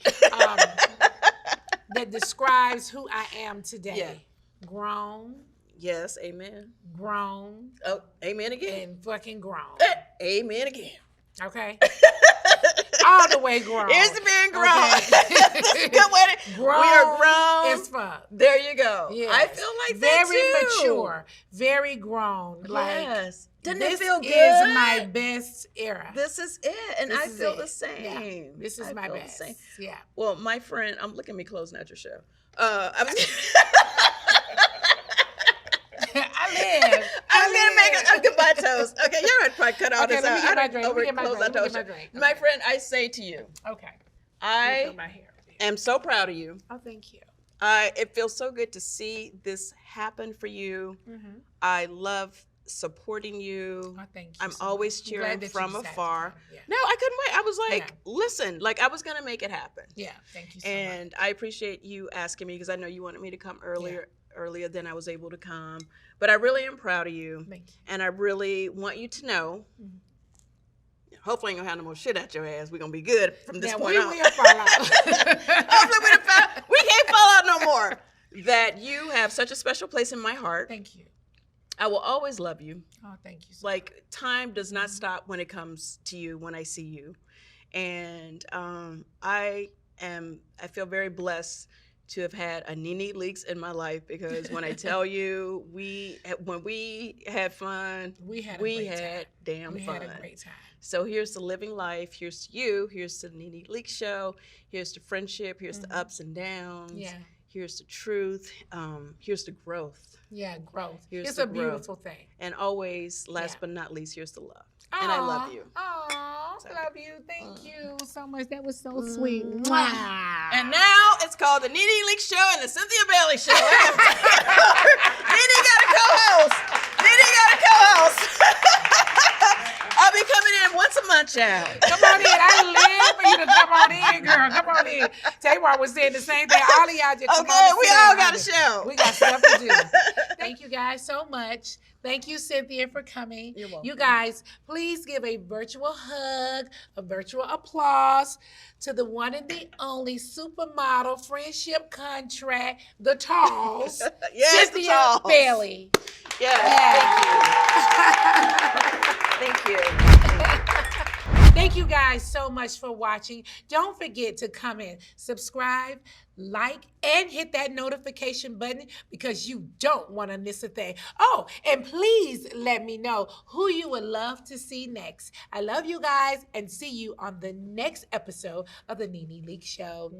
That describes who I am today. Yeah. Grown. Yes. Amen. Grown. Oh, amen again. And fucking grown. Amen again. Okay. all the way grown. Here's the being grown. Okay. That's a good way to, we are grown. It's fun. There you go. Yes. I feel like that too. Very mature, very grown. Yes. Didn't it this feel good? is my best era. This is it. And I feel the same. Yeah. This is my best. Yeah. Well, my friend, look at me closing out your show. I was I'm gonna make a goodbye toast. Okay, you're gonna probably cut all this out. Let me get my drink. My friend, I say to you, okay, I am so proud of you. Oh, thank you. It feels so good to see this happen for you. Mm-hmm. I love supporting you. Oh, thank you. I'm always cheering from afar. Yeah. No, I couldn't wait. I was like, listen, like I was gonna make it happen. Yeah, thank you so much. And I appreciate you asking me because I know you wanted me to come earlier than I was able to come. But I really am proud of you. Thank you. And I really want you to know, hopefully I ain't gonna have no more shit at your ass. We're gonna be good from this point on. We will fall out. Hopefully we can't fall out no more. That you have such a special place in my heart. Thank you. I will always love you. Oh, thank you. Like time does not stop when it comes to you, when I see you. And I feel very blessed to have had a NeNe Leakes in my life because when I tell you, when we had fun, we had damn fun. We had a great time. So here's the living life. Here's to you. Here's to the NeNe Leakes Show. Here's to friendship. Here's the ups and downs. Yeah. Here's the truth. Here's the growth. Yeah, growth. Here's it's the a beautiful thing. And always, last but not least, here's the love. Aww, and I love you. Love you. Thank you so much. That was so sweet. Mwah. And now it's called the NeNe Leakes Show and the Cynthia Bailey Show. NeNe got a co-host. NeNe got a co-host. I'll be coming in once a month, child. Come on in. I live for you to come on in, girl. Come on in. Taywar was saying the same thing. All of y'all just come on. We all got a show. We got stuff to do. Thank you guys so much. Thank you, Cynthia, for coming. You're welcome. You guys, please give a virtual hug, a virtual applause to the one and the only supermodel friendship contract, the Talls, yes, Cynthia the Talls. Bailey. Thank you. Thank you guys so much for watching. Don't forget to comment, subscribe, like, and hit that notification button because you don't want to miss a thing. Oh, and please let me know who you would love to see next. I love you guys and see you on the next episode of the NeNe Leakes Show.